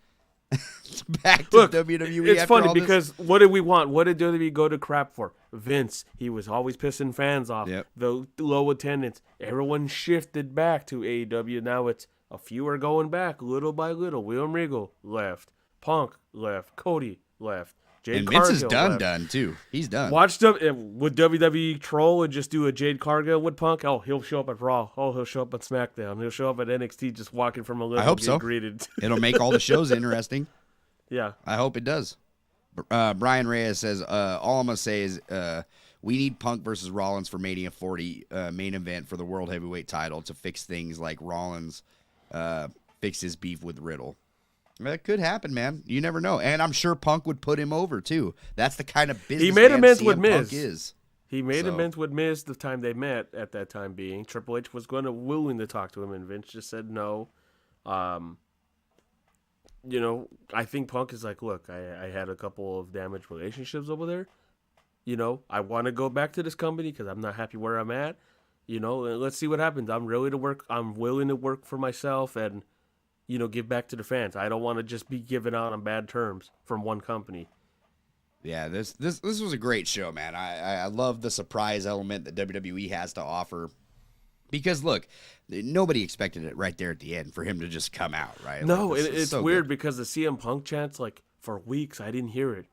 back to WWE? It's funny because what did we want? What did WWE go to crap for? Vince. He was always pissing fans off. Yep. The low attendance. Everyone shifted back to AEW. Now it's a few are going back little by little. William Regal left. Punk left. Cody left. Jade Vince is done too. He's done. Would WWE troll and just do a Jade Cargill with Punk? Oh, he'll show up at Raw. Oh, he'll show up at SmackDown. He'll show up at NXT just walking from a little. I hope so. Greeted. It'll make all the shows interesting. Yeah. I hope it does. Brian Reyes says, all I'm going to say is we need Punk versus Rollins for Mania 40 main event for the World Heavyweight title to fix things like Rollins fix his beef with Riddle. That could happen, man. You never know. And I'm sure Punk would put him over, too. That's the kind of business he made amends CM with Punk Miz. is. He made amends with Miz the time they met. At that time, being Triple H was willing to talk to him, and Vince just said no. You know, I think Punk is like, look, I had a couple of damaged relationships over there. You know, I want to go back to this company because I'm not happy where I'm at. You know, and let's see what happens. I'm willing to work for myself and, you know, give back to the fans. I don't want to just be given out on bad terms from one company. Yeah, this was a great show, man. I love the surprise element that WWE has to offer. Because, look, nobody expected it right there at the end for him to just come out, right? No, like, it's so weird because the CM Punk chants, like, for weeks, I didn't hear it.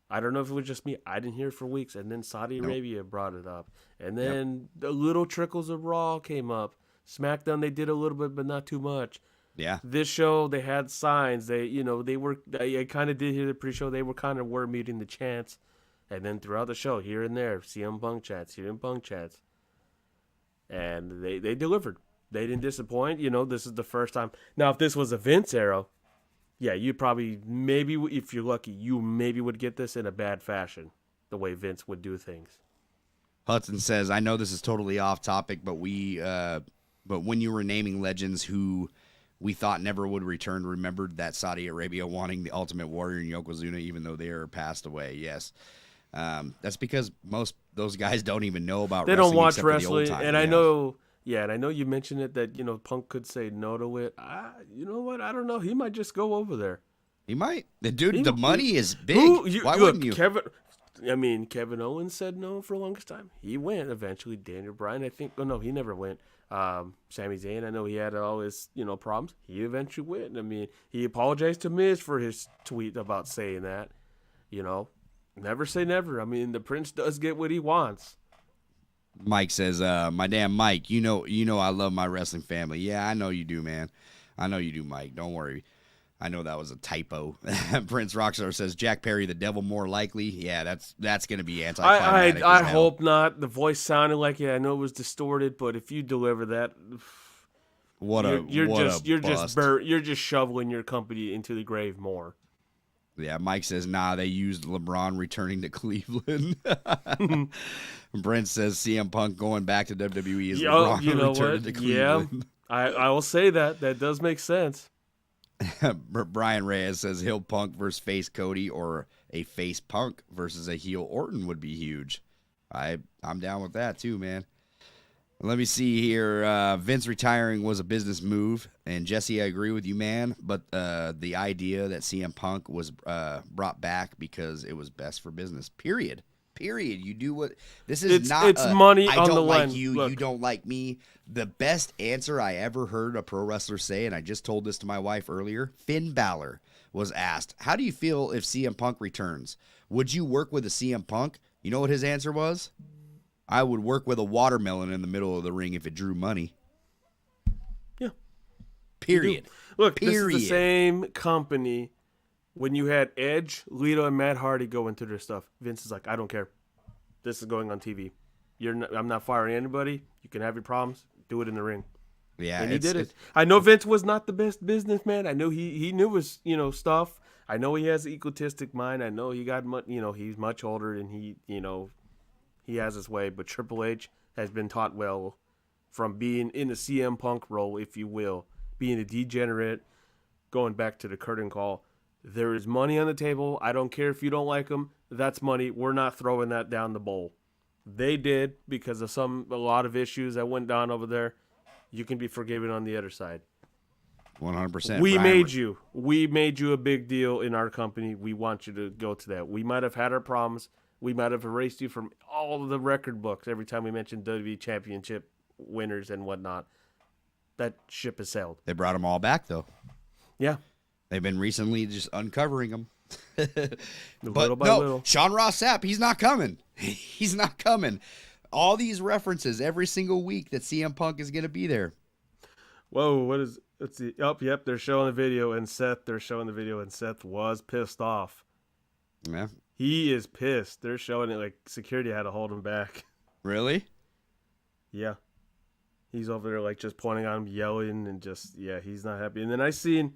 I don't know if it was just me. I didn't hear it for weeks. And then Saudi Arabia brought it up. And then the little trickles of Raw came up. SmackDown, they did a little bit, but not too much. Yeah. This show, they had signs. I kind of did hear the pre-show. They were meeting the chants. And then throughout the show, here and there, CM Punk chants, CM Punk chants. And they delivered. They didn't disappoint. You know, this is the first time. Now, if this was a Vince era, yeah, you probably, maybe, if you're lucky, you maybe would get this in a bad fashion, the way Vince would do things. Hudson says, I know this is totally off topic, but when you were naming legends who we thought never would return, remembered that Saudi Arabia wanting the Ultimate Warrior and Yokozuna, even though they are passed away. Yes. That's because most those guys don't even know about they wrestling. They don't watch except for wrestling. the old time. And I know, and I know you mentioned it that, you know, Punk could say no to it. You know what? I don't know. He might just go over there. He might. The money is big. Why wouldn't you? Kevin Owens said no for the longest time. He went eventually. Daniel Bryan, I think. Oh, no, he never went. Sami Zayn, I know he had all his, you know, problems. He eventually went. I mean, he apologized to Miz for his tweet about saying that. You know, never say never. I mean, the Prince does get what he wants. Mike says, my damn Mike, you know I love my wrestling family. Yeah, I know you do, man. I know you do, Mike. Don't worry. I know that was a typo. Prince Rockstar says, Jack Perry, the devil more likely. Yeah, that's going to be anticlimactic. I hope not. The voice sounded like it. I know it was distorted, but if you deliver that, you're just shoveling your company into the grave more. Yeah, Mike says, nah, they used LeBron returning to Cleveland. Brent says CM Punk going back to WWE is LeBron returning to Cleveland. Yeah, I will say that. That does make sense. Brian Reyes says heel Punk versus face Cody or a face Punk versus a heel Orton would be huge. I'm down with that too, man. Let me see here. Vince retiring was a business move, and Jesse, I agree with you, man. But the idea that CM Punk was brought back because it was best for business. Period. You do what this is. It's money I on don't the like line. you. Look. You don't like me. The best answer I ever heard a pro wrestler say, and I just told this to my wife earlier. Finn Balor was asked, "How do you feel if CM Punk returns? Would you work with a CM Punk?" You know what his answer was? I would work with a watermelon in the middle of the ring if it drew money. Yeah. Period. Look, this is the same company when you had Edge, Lito, and Matt Hardy go into their stuff. Vince is like, I don't care. This is going on TV. I'm not firing anybody. You can have your problems. Do it in the ring. Yeah, and he did it. I know Vince was not the best businessman. I know he knew his stuff. I know he has an egotistic mind. I know he got he's much older and he has his way. But Triple H has been taught well from being in the CM Punk role, if you will, being a degenerate, going back to the curtain call. There is money on the table. I don't care if you don't like them. That's money. We're not throwing that down the bowl. They did because of a lot of issues that went down over there. You can be forgiven on the other side. 100%. We made you a big deal in our company. We want you to go to that. We might have had our problems. We might have erased you from all of the record books every time we mentioned WWE Championship winners and whatnot. That ship has sailed. They brought them all back, though. Yeah. They've been recently just uncovering them. Little by little. Sean Ross Sapp, he's not coming. He's not coming. All these references every single week that CM Punk is going to be there. Whoa, let's see. Oh, yep, they're showing the video, and Seth was pissed off. Yeah. He is pissed. They're showing it like security had to hold him back. Really? Yeah. He's over there like just pointing at him, yelling, and just he's not happy. And then I seen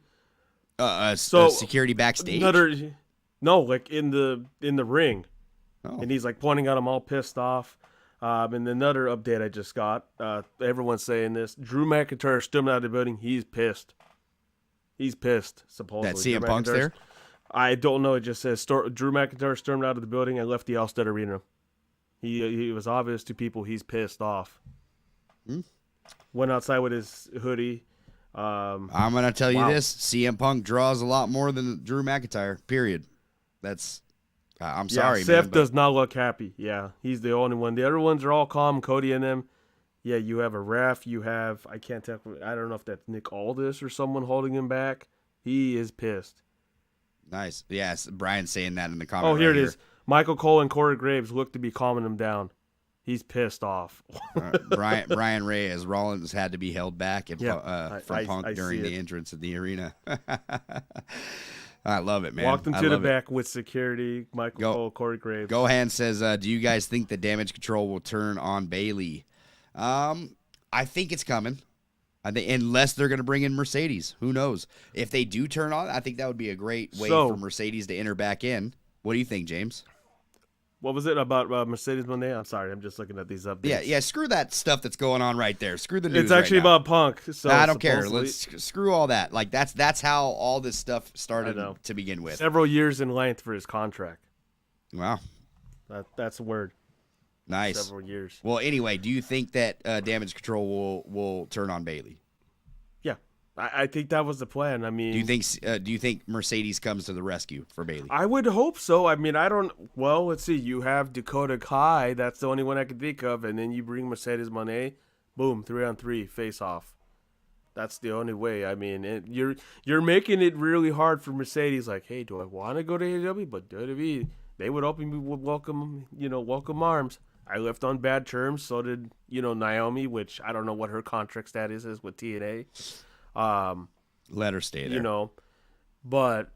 security backstage. No, like in the ring, Oh. and he's like pointing at him, all pissed off. And another update I just got. Everyone's saying this. Drew McIntyre stormed out of the building. He's pissed. He's pissed. Supposedly. That CM Punk's there. I don't know. It just says Drew McIntyre stormed out of the building and left the Allstate Arena. He was obvious to people he's pissed off. Went outside with his hoodie. I'm gonna tell you this: CM Punk draws a lot more than Drew McIntyre. Period. That's. I'm sorry, Seth man. does not look happy. Yeah, he's the only one. The other ones are all calm. Cody and them. Yeah, you have a ref. You have I can't tell. I don't know if that's Nick Aldis or someone holding him back. He is pissed. Nice. Yes, Brian's saying that in the comment. Oh, here it is. Michael Cole and Corey Graves look to be calming him down. He's pissed off. Brian Reyes, Rollins had to be held back from Punk during the entrance of the arena. I love it, man. Walked into the back with security. Michael Cole, Corey Graves. Gohan says, do you guys think the Damage Control will turn on Bayley? I think it's coming. I think unless they're going to bring in Mercedes. Who knows? If they do turn on, I think that would be a great way for Mercedes to enter back in. What do you think, James? What was it about Mercedes Monday? I'm sorry, I'm just looking at these updates. Yeah, screw that stuff that's going on right there. Screw the news. It's actually about Punk. So I don't care. Let's screw all that. Like that's how all this stuff started to begin with. Several years in length for his contract. Wow, that's a word. Nice. Several years. Well, anyway, do you think that Damage Control will turn on Bayley? Yeah, I think that was the plan. I mean, do you think Mercedes comes to the rescue for Bayley? I would hope so. I mean, I don't. Well, let's see. You have Dakota Kai. That's the only one I can think of, and then you bring Mercedes Moné. Boom, 3-on-3 face off. That's the only way. I mean, you're making it really hard for Mercedes. Like, hey, do I want to go to AEW? But WWE, they would open me with welcome arms. I left on bad terms. So did Naomi, which I don't know what her contract status is with TNA. Let her stay there. But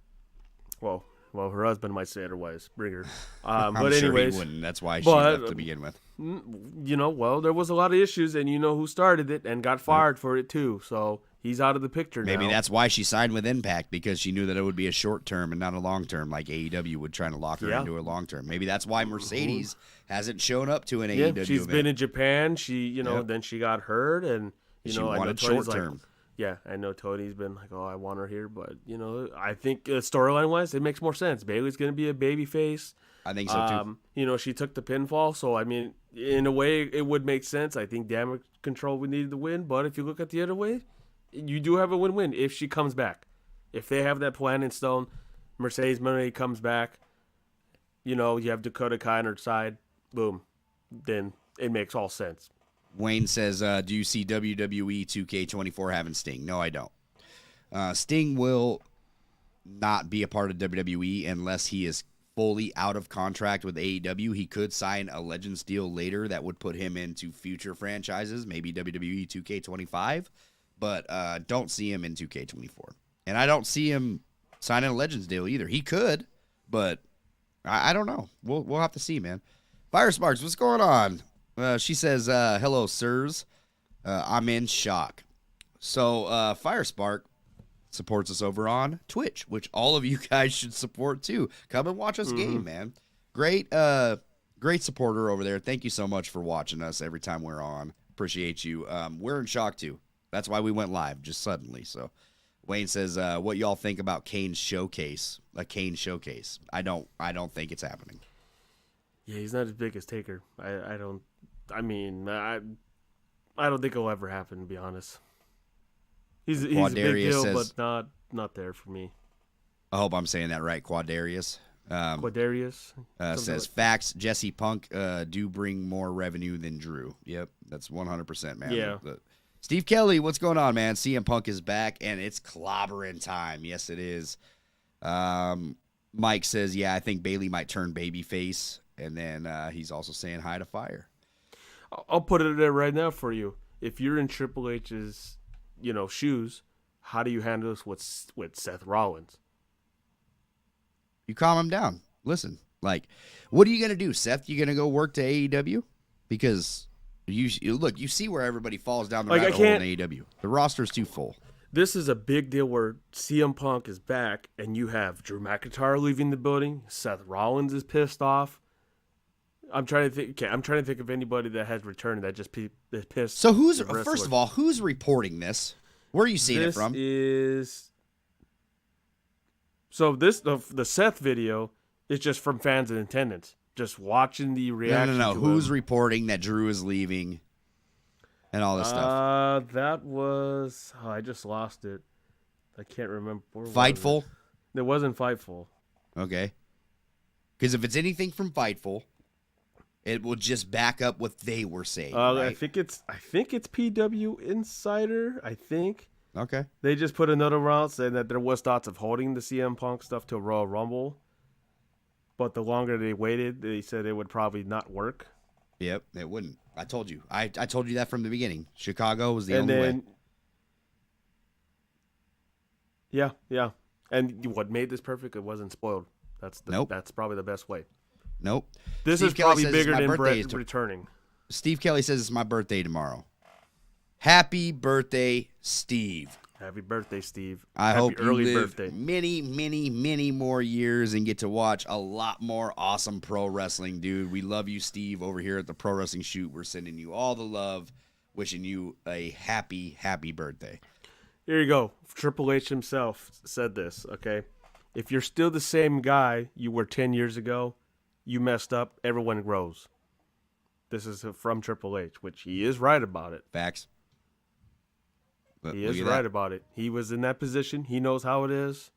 well, her husband might say otherwise. Bring her. I'm but sure anyways, he wouldn't. That's why she left to begin with. Well, there was a lot of issues, and who started it and got fired for it too. So he's out of the picture now. Maybe that's why she signed with Impact, because she knew that it would be a short term and not a long term, like AEW would try to lock her into a long term. Maybe that's why Mercedes hasn't shown up to an AEW she's event. been in Japan. She, then she got hurt, and she wanted short term. Yeah, I know Tony's been like, oh, I want her here, but I think storyline wise, it makes more sense. Bayley's going to be a baby face. I think so too. She took the pinfall, so I mean, in a way, it would make sense. I think Damage Control would need to win, but if you look at the other way, you do have a win-win if she comes back. If they have that plan in stone, Mercedes Moné comes back, you have Dakota Kai on her side, boom, then it makes all sense. Wayne says, do you see WWE 2K24 having Sting? No, I don't. Sting will not be a part of WWE unless he is fully out of contract with AEW. He could sign a Legends deal later that would put him into future franchises, maybe WWE 2K25, but don't see him in 2K24. And I don't see him signing a Legends deal either. He could, but I don't know. We'll have to see, man. Fire Sparks, what's going on? She says, hello, sirs. I'm in shock. So Firespark supports us over on Twitch, which all of you guys should support too. Come and watch us game, man. Great supporter over there. Thank you so much for watching us every time we're on. Appreciate you. We're in shock too. That's why we went live just suddenly. So Wayne says, what y'all think about Kane's showcase? A Kane showcase. I don't think it's happening. Yeah, he's not as big as Taker. I don't think it'll ever happen, to be honest. He's a big deal, says, but not there for me. I hope I'm saying that right. Quadarius. Quadarius says, facts, Jesse Punk do bring more revenue than Drew. Yep, that's 100%, man. Yeah. Steve Kelly, what's going on, man? CM Punk is back, and it's clobbering time. Yes, it is. Mike says, yeah, I think Bayley might turn babyface, and then he's also saying hi to Fire. I'll put it there right now for you. If you're in Triple H's, shoes, how do you handle this with Seth Rollins? You calm him down. Listen, what are you going to do, Seth? You going to go work to AEW? Because, Look, you see where everybody falls down the Like, rabbit hole in AEW. The roster's too full. This is a big deal where CM Punk is back, and you have Drew McIntyre leaving the building. Seth Rollins is pissed off. I'm trying to think. Okay, I'm trying to think of anybody that has returned that just is pissed. So first of all, who's reporting this? Where are you seeing it from? The Seth video is just from fans in attendance, just watching the reaction. No. To Who's him. reporting that Drew is leaving and all this stuff? That was I just lost it. I can't remember. Fightful? It wasn't Fightful. Okay. Because if it's anything from Fightful, it will just back up what they were saying. Right? I think it's PW Insider. I think. Okay. They just put another round saying that there was thoughts of holding the CM Punk stuff to Royal Rumble, but the longer they waited, they said it would probably not work. Yep, it wouldn't. I told you. I told you that from the beginning. Chicago was the only way. Yeah. And what made this perfect? It wasn't spoiled. Nope. That's probably the best way. Nope. This Steve is Kelly probably bigger than Brett returning. Steve Kelly says it's my birthday tomorrow. Happy birthday, Steve. Happy birthday, Steve. I hope you live birthday. many, many, many more years and get to watch a lot more awesome pro wrestling, dude. We love you, Steve, over here at the Pro Wrestling Shoot. We're sending you all the love, wishing you a happy, happy birthday. Here you go. Triple H himself said this, okay? If you're still the same guy you were 10 years ago, you messed up, everyone grows. This is from Triple H, which he is right about it. Facts. He is right about it. He was in that position. He knows how it is.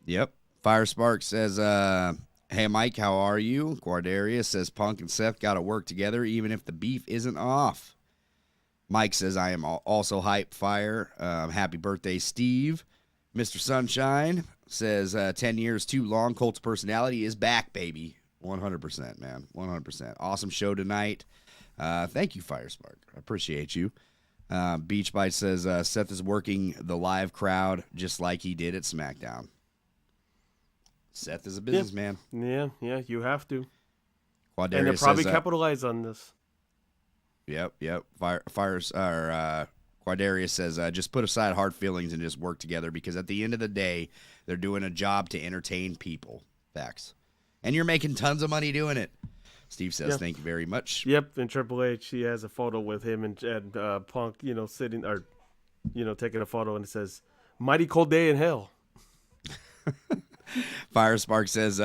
Yep. Fire Spark says, hey, Mike, how are you? Guardarius says Punk and Seth got to work together even if the beef isn't off. Mike says, I am also hype. Fire. Happy birthday, Steve. Mr. Sunshine says, 10 years too long. Colt's personality is back, baby. 100%, man. 100%. Awesome show tonight. Thank you, Fire Spark. I appreciate you. Beach Bite says Seth is working the live crowd just like he did at SmackDown. Seth is a businessman. Yeah, you have to. And they'll probably capitalize on this. Yep. Quadarius says, just put aside hard feelings and just work together because at the end of the day, they're doing a job to entertain people. Facts. And you're making tons of money doing it. Steve says, thank you very much. Yep, and Triple H, he has a photo with him and Punk, sitting or, taking a photo, and it says, mighty cold day in hell. Fire Spark says,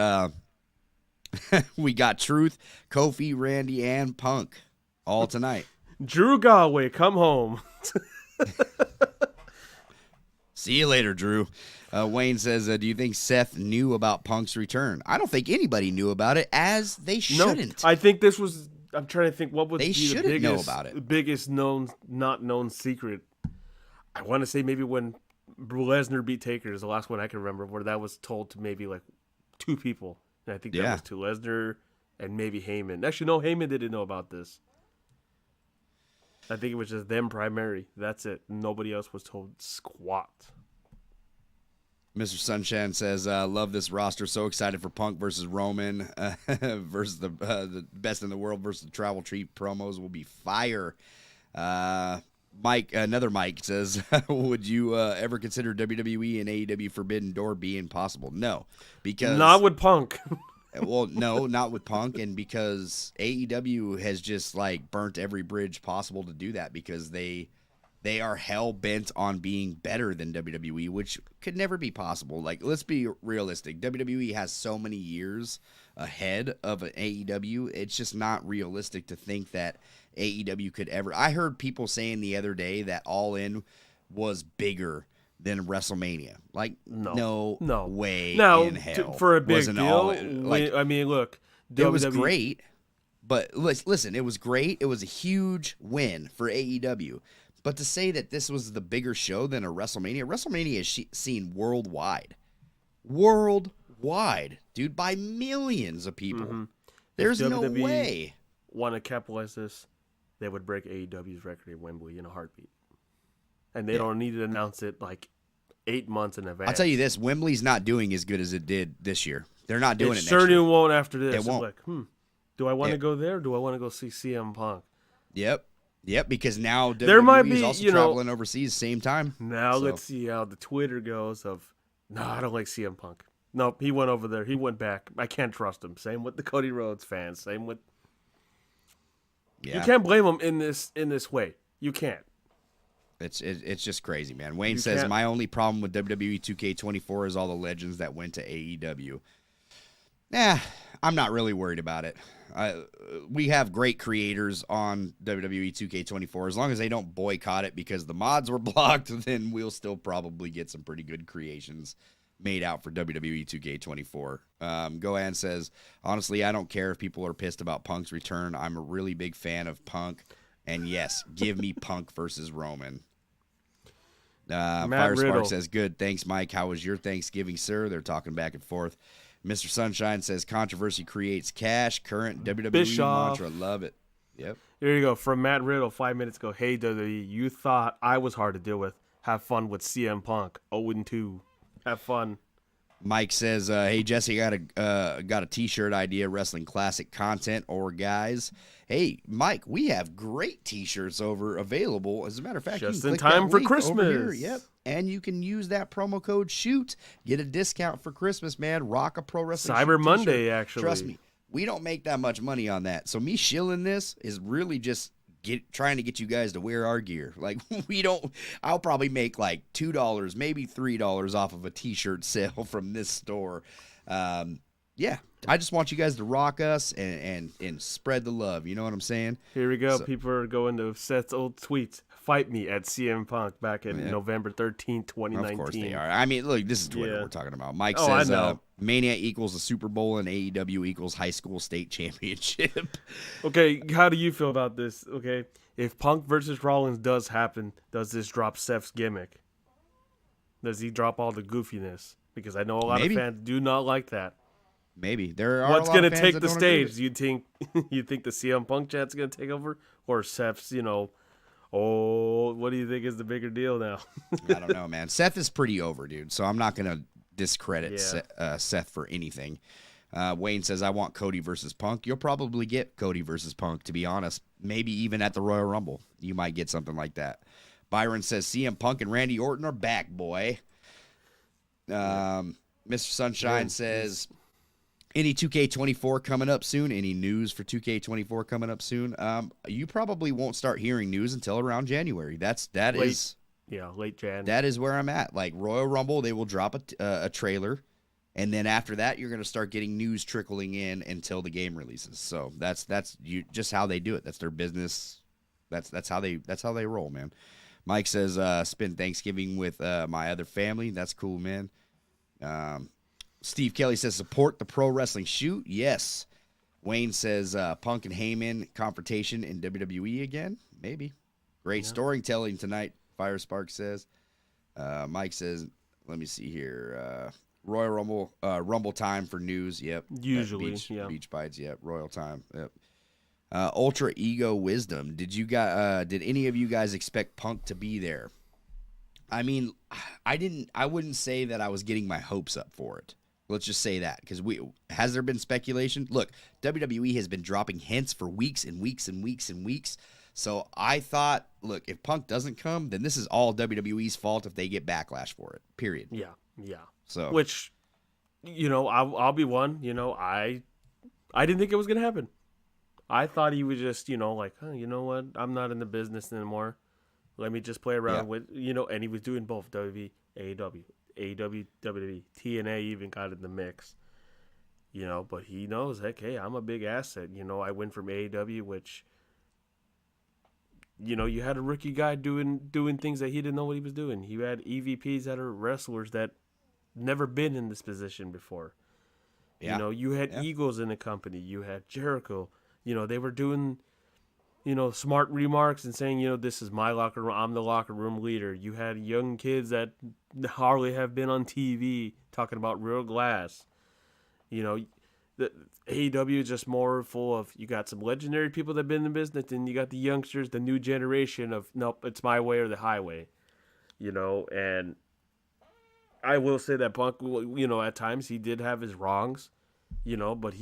we got Truth, Kofi, Randy, and Punk all tonight. Drew Galway, come home. See you later, Drew. Wayne says, do you think Seth knew about Punk's return? I don't think anybody knew about it, as they shouldn't. No, I think this was, I'm trying to think, what would be the biggest, know about it. Biggest not known secret? I want to say maybe when Lesnar beat Taker is the last one I can remember where that was told to maybe like two people. And I think that was to Lesnar and maybe Heyman. Actually, no, Heyman didn't know about this. I think it was just them primary. That's it. Nobody else was told squat. Mr. Sunshine says, love this roster. So excited for Punk versus Roman versus the best in the world versus the Travel Treat promos will be fire. Another Mike says, would you ever consider WWE and AEW Forbidden Door being possible? No, because not with Punk. Well, no, not with Punk, and because AEW has just like burnt every bridge possible to do that because they are hell bent on being better than WWE, which could never be possible. Like, let's be realistic. WWE has so many years ahead of an AEW. It's just not realistic to think that AEW could ever. I heard people saying the other day that All In was bigger than WrestleMania. Like, no way in hell. For a big deal, look, it was great, but listen, it was great. It was a huge win for AEW. But to say that this was the bigger show than a WrestleMania is seen worldwide, dude, by millions of people. Mm-hmm. There's no way. Want to capitalize this, they would break AEW's record at Wembley in a heartbeat. And they don't need to announce it like 8 months in advance. I'll tell you this, Wembley's not doing as good as it did this year. They're not doing it next year. It certainly won't after this. It won't. Like, do I want to go there or do I want to go see CM Punk? Yep. Yep, because now There might WWE is be, also traveling overseas same time. now So let's see how the Twitter goes of, no, I don't like CM Punk. Nope, he went over there. He went back. I can't trust him. Same with the Cody Rhodes fans. Same with, you yeah, can't blame him in this way. You can't. it's just crazy, man. Wayne You says can't. my only problem with WWE 2K24 is all the legends that went to AEW. Nah, I'm not really worried about it. We have great creators on WWE 2K24. As long as they don't boycott it because the mods were blocked, then we'll still probably get some pretty good creations made out for WWE 2K24. Gohan says, honestly, I don't care if people are pissed about Punk's return. I'm a really big fan of Punk. And yes, give me Punk versus Roman. Matt Firespark Riddle. says, good. Thanks, Mike. How was your Thanksgiving, sir? They're talking back and forth. Mr. Sunshine says, controversy creates cash. Current WWE Bischoff. mantra. Love it. Yep. Here you go. From Matt Riddle 5 minutes ago. Hey, WWE, you thought I was hard to deal with. Have fun with CM Punk. 0-2. Have fun. Mike says, hey, Jesse, got a T-shirt idea, wrestling classic content, or guys. Hey, Mike, we have great T-shirts available. As a matter of fact, Just you in can click time that for link over here. Christmas. Yep. And you can use that promo code SHOOT. Get a discount for Christmas, man. Rock a Pro Wrestling Cyber Shoot Monday, t-shirt. actually. Trust me, we don't make that much money on that. So me shilling this is really just trying to get you guys to wear our gear. Like, I'll probably make like $2, maybe $3 off of a t-shirt sale from this store. Yeah, I just want you guys to rock us and spread the love. You know what I'm saying? Here we go. So- People are going to Seth's old tweets. Fight me at CM Punk back in Yeah. November 13th, 2019. Of course they are. I mean, look, this is Twitter Yeah. we're talking about. Mike Oh, I says know. Mania equals the Super Bowl and AEW equals high school state championship. Okay, how do you feel about this? Okay, if Punk versus Rollins does happen, does this drop Seth's gimmick? Does he drop all the goofiness? Because I know a lot Maybe. of fans do not like that. Maybe there are What's a lot gonna of fans take that the don't agree with stage? You think the CM Punk chat's gonna take over, or Seth's? Oh, what do you think is the bigger deal now? it. I don't know, man. Seth is pretty over, dude. So I'm not gonna discredit Yeah. Seth for anything. Wayne says I want Cody versus Punk. You'll probably get Cody versus Punk. To be honest, maybe even at the Royal Rumble, you might get something like that. Byron says CM Punk and Randy Orton are back, boy. Mr. Sunshine says, any 2K24 coming up soon? Any news for 2K24 coming up soon? You probably won't start hearing news until around January. That is Late Jan. that is where I'm at. Like Royal Rumble, they will drop a trailer, and then after that, you're going to start getting news trickling in until the game releases. So that's just how they do it. That's their business. That's how they roll, man. Mike says, spend Thanksgiving with my other family. That's cool, man. Steve Kelly says, support the Pro Wrestling Shoot. Yes. Wayne says, Punk and Heyman confrontation in WWE again. Maybe. Great storytelling tonight, Fire Spark says. Mike says, let me see here. Royal Rumble, Rumble time for news. Yep. Usually, Beach Bites. Yep. Royal time. Yep. Ultra Ego Wisdom. Did any of you guys expect Punk to be there? I mean, I wouldn't say that I was getting my hopes up for it. Let's just say that, because has there been speculation? Look, WWE has been dropping hints for weeks and weeks and weeks and weeks. So I thought, look, if Punk doesn't come, then this is all WWE's fault if they get backlash for it. Period. Yeah. So Which, I'll be one. I didn't think it was gonna happen. I thought he was just, you know what? I'm not in the business anymore. Let me just play around with, and he was doing both WWE, AEW, WWE, TNA even got in the mix, but he knows, heck, hey, I'm a big asset. I went from AEW, which, you had a rookie guy doing things that he didn't know what he was doing. You had EVPs that are wrestlers that never been in this position before. yeah. You had Eagles in the company. You had Jericho. They were doing, smart remarks and saying, this is my locker room. I'm the locker room leader. You had young kids that hardly have been on TV talking about real glass. The AEW is just more full of, you got some legendary people that have been in the business, and you got the youngsters, the new generation of, nope, it's my way or the highway. And I will say that Punk, at times he did have his wrongs, but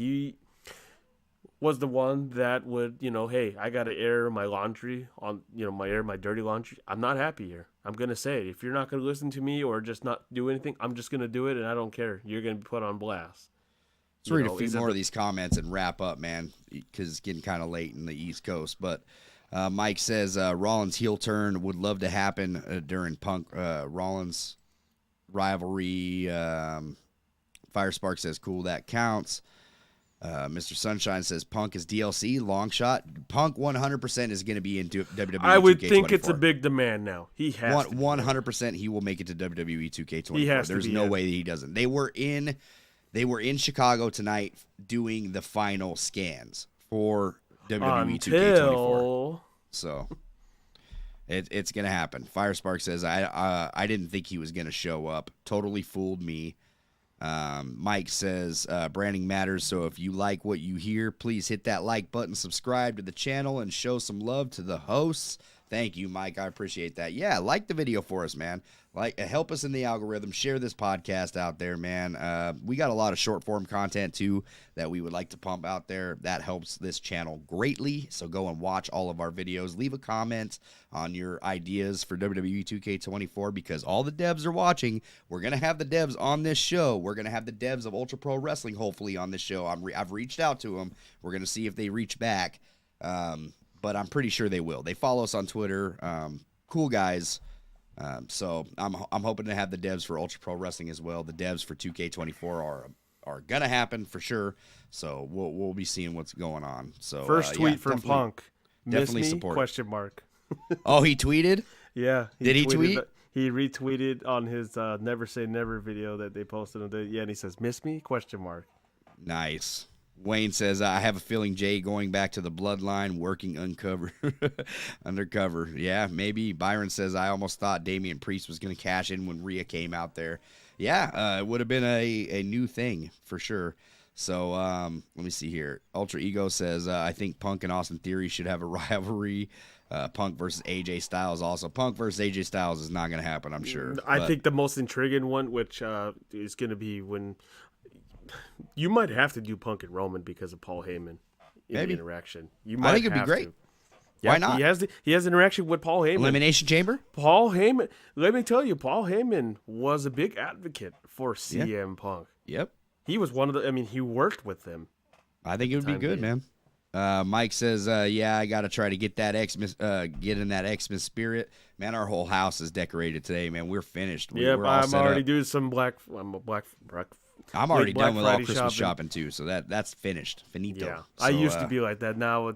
was the one that would, hey, I got to air my laundry on, my dirty laundry. I'm not happy here. I'm going to say it. If you're not going to listen to me or just not do anything, I'm just going to do it, and I don't care. You're going to be put on blast. Let's read a few more of these comments and wrap up, man, because it's getting kind of late in the East Coast. But Mike says Rollins' heel turn would love to happen during Punk Rollins rivalry. Firespark says, cool, that counts. Mr. Sunshine says Punk is DLC, long shot. Punk 100% is going to be in WWE. I would think it's a big demand now. He has 100%. He will make it to WWE 2K24. He has There's no way that he doesn't. They were in Chicago tonight doing the final scans for WWE 2K24. So it's going to happen. Firespark says I didn't think he was going to show up. Totally fooled me. Mike says branding matters, so if you like what you hear, please hit that like button, subscribe to the channel, and show some love to the hosts. Thank you, Mike. I appreciate that. Yeah, like the video for us, man. Help us in the algorithm. Share this podcast out there, man. We got a lot of short form content too that we would like to pump out there. That helps this channel greatly. So go and watch all of our videos. Leave a comment on your ideas for WWE 2K24 because all the devs are watching. We're gonna have the devs on this show. We're gonna have the devs of Ultra Pro Wrestling hopefully on this show. I've reached out to them. We're gonna see if they reach back. But I'm pretty sure they will. They follow us on Twitter. Cool guys. So I'm hoping to have the devs for Ultra Pro Wrestling as well. The devs for 2K24 are gonna happen for sure. So we'll be seeing what's going on. So first tweet from Punk. Definitely Miss me? support. Question mark. Oh, he tweeted? Yeah. Did he tweet? He retweeted on his Never Say Never video that they posted. Yeah, and he says, "Miss me?" Question mark. Nice. Wayne says, I have a feeling Jay going back to the bloodline, working undercover. Yeah, maybe. Byron says, I almost thought Damian Priest was going to cash in when Rhea came out there. Yeah, it would have been a new thing for sure. So let me see here. Ultra Ego says, I think Punk and Austin Theory should have a rivalry. Punk versus AJ Styles also. Punk versus AJ Styles is not going to happen, I'm sure. I think the most intriguing one, which is going to be when – you might have to do Punk and Roman because of Paul Heyman in the interaction. I think it'd be great. Yeah, why not? He has interaction with Paul Heyman. Elimination Chamber? Paul Heyman. Let me tell you, Paul Heyman was a big advocate for CM Punk. Yep. He was one of the. I mean, he worked with them. I think it would be good, man. Mike says, "Yeah, I got to try to get that get in that Xmas spirit, man. Our whole house is decorated today, man. We're finished. Yep, I'm already doing some I'm already done with all Friday Christmas shopping too, so that's finished. Finito. Yeah, so, I used to be like that. Now,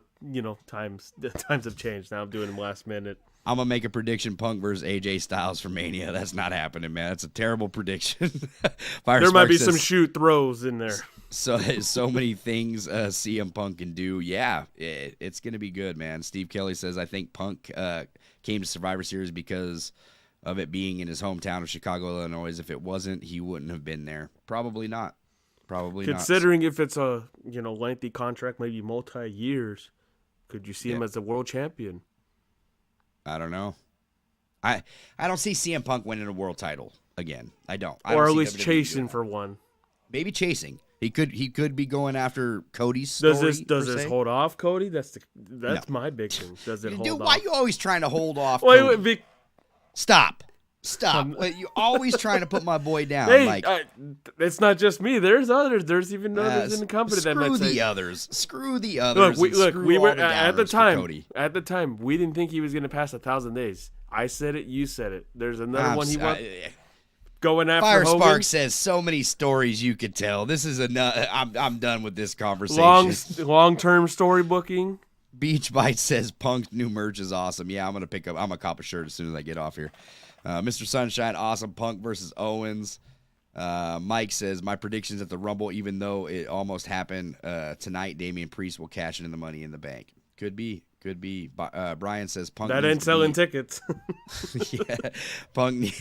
times have changed. Now I'm doing them last minute. I'm gonna make a prediction: Punk versus AJ Styles for Mania. That's not happening, man. That's a terrible prediction. There might be some shoot throws in there. So many things CM Punk can do. Yeah, it's gonna be good, man. Steve Kelly says, I think Punk came to Survivor Series because of it being in his hometown of Chicago, Illinois. If it wasn't, he wouldn't have been there. Probably not. Considering if it's a lengthy contract, maybe multi-years, could you see him as the world champion? I don't know. I don't see CM Punk winning a world title again. I don't. Or at least chasing for one. Maybe chasing. He could be going after Cody's story. Does this hold off Cody? That's my big thing. Does it hold off? Why are you always trying to hold off Cody? Wait, Stop. You're always trying to put my boy down. Hey, it's not just me. There's others. There's even others in the company that might say. Screw the others. Look, we were at the time. At the time, we didn't think he was going to pass 1,000 days. I said it. You said it. There's another one he wants. Going after Firespark Hogan. says so many stories you could tell. This is I'm done with this conversation. Long-term storybooking. Beach Bite says Punk's new merch is awesome. Yeah, I'm gonna cop a shirt as soon as I get off here. Mr. Sunshine, awesome. Punk versus Owens. Mike says my predictions at the Rumble, even though it almost happened tonight, Damian Priest will cash in the Money in the Bank. Could be. Brian says Punk. That ain't selling tickets. Yeah, Punk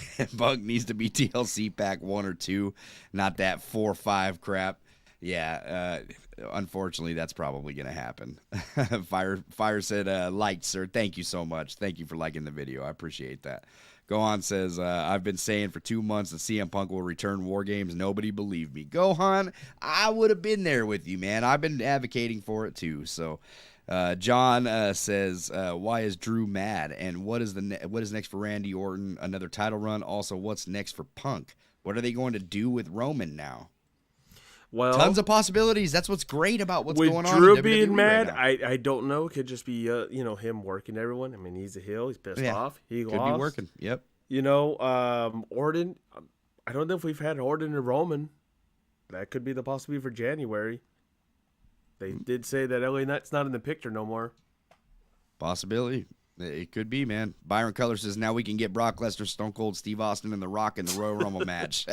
needs to be TLC pack 1 or 2, not that 4 or 5 crap. Yeah, unfortunately, that's probably going to happen. Fire said, liked, sir. Thank you so much. Thank you for liking the video. I appreciate that. Gohan says, I've been saying for 2 months that CM Punk will return War Games. Nobody believed me. Gohan, I would have been there with you, man. I've been advocating for it too. So John says, why is Drew mad? And what is next for Randy Orton? Another title run? Also, what's next for Punk? What are they going to do with Roman now? Well, tons of possibilities. That's what's great about what's going on. With Drew in being WWE mad, right now. I don't know. It could just be him working everyone. I mean, he's a heel. He's pissed off. He could lost. be working. Yep. Orton. I don't know if we've had Orton and Roman. That could be the possibility for January. They did say that LA Knight's not in the picture no more. Possibility. It could be, man. Byron Color says, now we can get Brock Lesnar, Stone Cold, Steve Austin, and The Rock in the Royal Rumble match.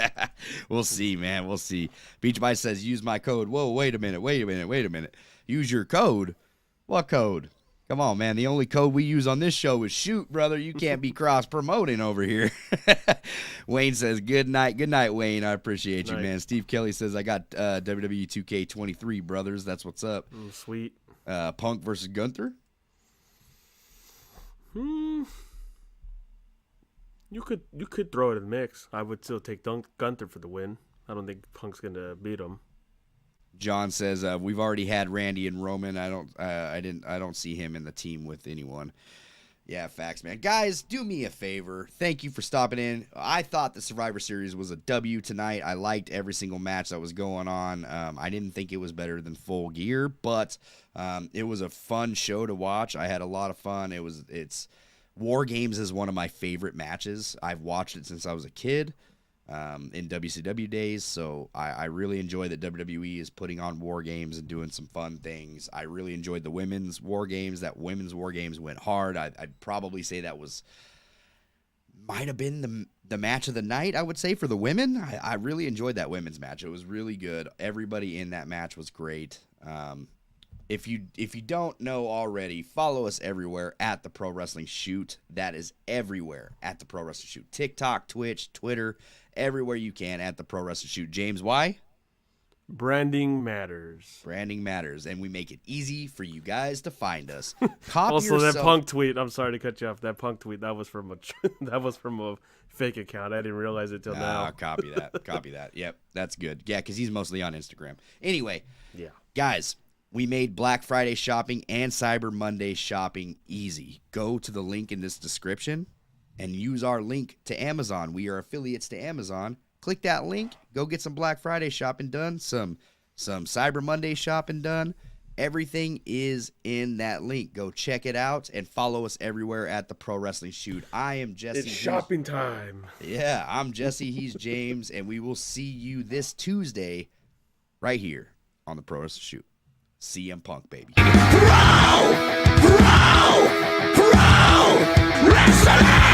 We'll see, man. We'll see. Beach Bite says, use my code. Whoa, wait a minute. Use your code? What code? Come on, man. The only code we use on this show is shoot, brother. You can't be cross-promoting over here. Wayne says, good night. Good night, Wayne. I appreciate you, man. Steve Kelly says, I got WWE 2K23, brothers. That's what's up. Sweet. Punk versus Gunther? You could throw it in the mix. I would still take Gunther for the win. I don't think Punk's gonna beat him. John says we've already had Randy and Roman. I don't see him in the team with anyone. Yeah, facts, man. Guys, do me a favor. Thank you for stopping in. I thought the Survivor Series was a W tonight. I liked every single match that was going on. I didn't think it was better than Full Gear, but it was a fun show to watch. I had a lot of fun. It's War Games is one of my favorite matches. I've watched it since I was a kid. In WCW days, so I really enjoy that WWE is putting on War Games and doing some fun things. I really enjoyed the women's War Games. That women's War Games went hard. I'd probably say that might have been the match of the night, I would say, for the women. I really enjoyed that women's match. It was really good. Everybody in that match was great. If you don't know already, follow us everywhere at the Pro Wrestling Shoot. That is everywhere at the Pro Wrestling Shoot. TikTok, Twitch, Twitter, everywhere you can at the Pro Wrestling Shoot. James, why? Branding matters. Branding matters, and we make it easy for you guys to find us. Copy also, yourself. that Punk tweet. I'm sorry to cut you off. That Punk tweet. That was from a fake account. I didn't realize it till now. Copy that. Copy that. Yep, that's good. Yeah, because he's mostly on Instagram. Anyway, yeah, guys. We made Black Friday shopping and Cyber Monday shopping easy. Go to the link in this description and use our link to Amazon. We are affiliates to Amazon. Click that link. Go get some Black Friday shopping done, some Cyber Monday shopping done. Everything is in that link. Go check it out and follow us everywhere at the Pro Wrestling Shoot. I am Jesse. It's shopping time. Yeah, I'm Jesse. He's James, and we will see you this Tuesday right here on the Pro Wrestling Shoot. CM Punk, baby. Pro Wrestling!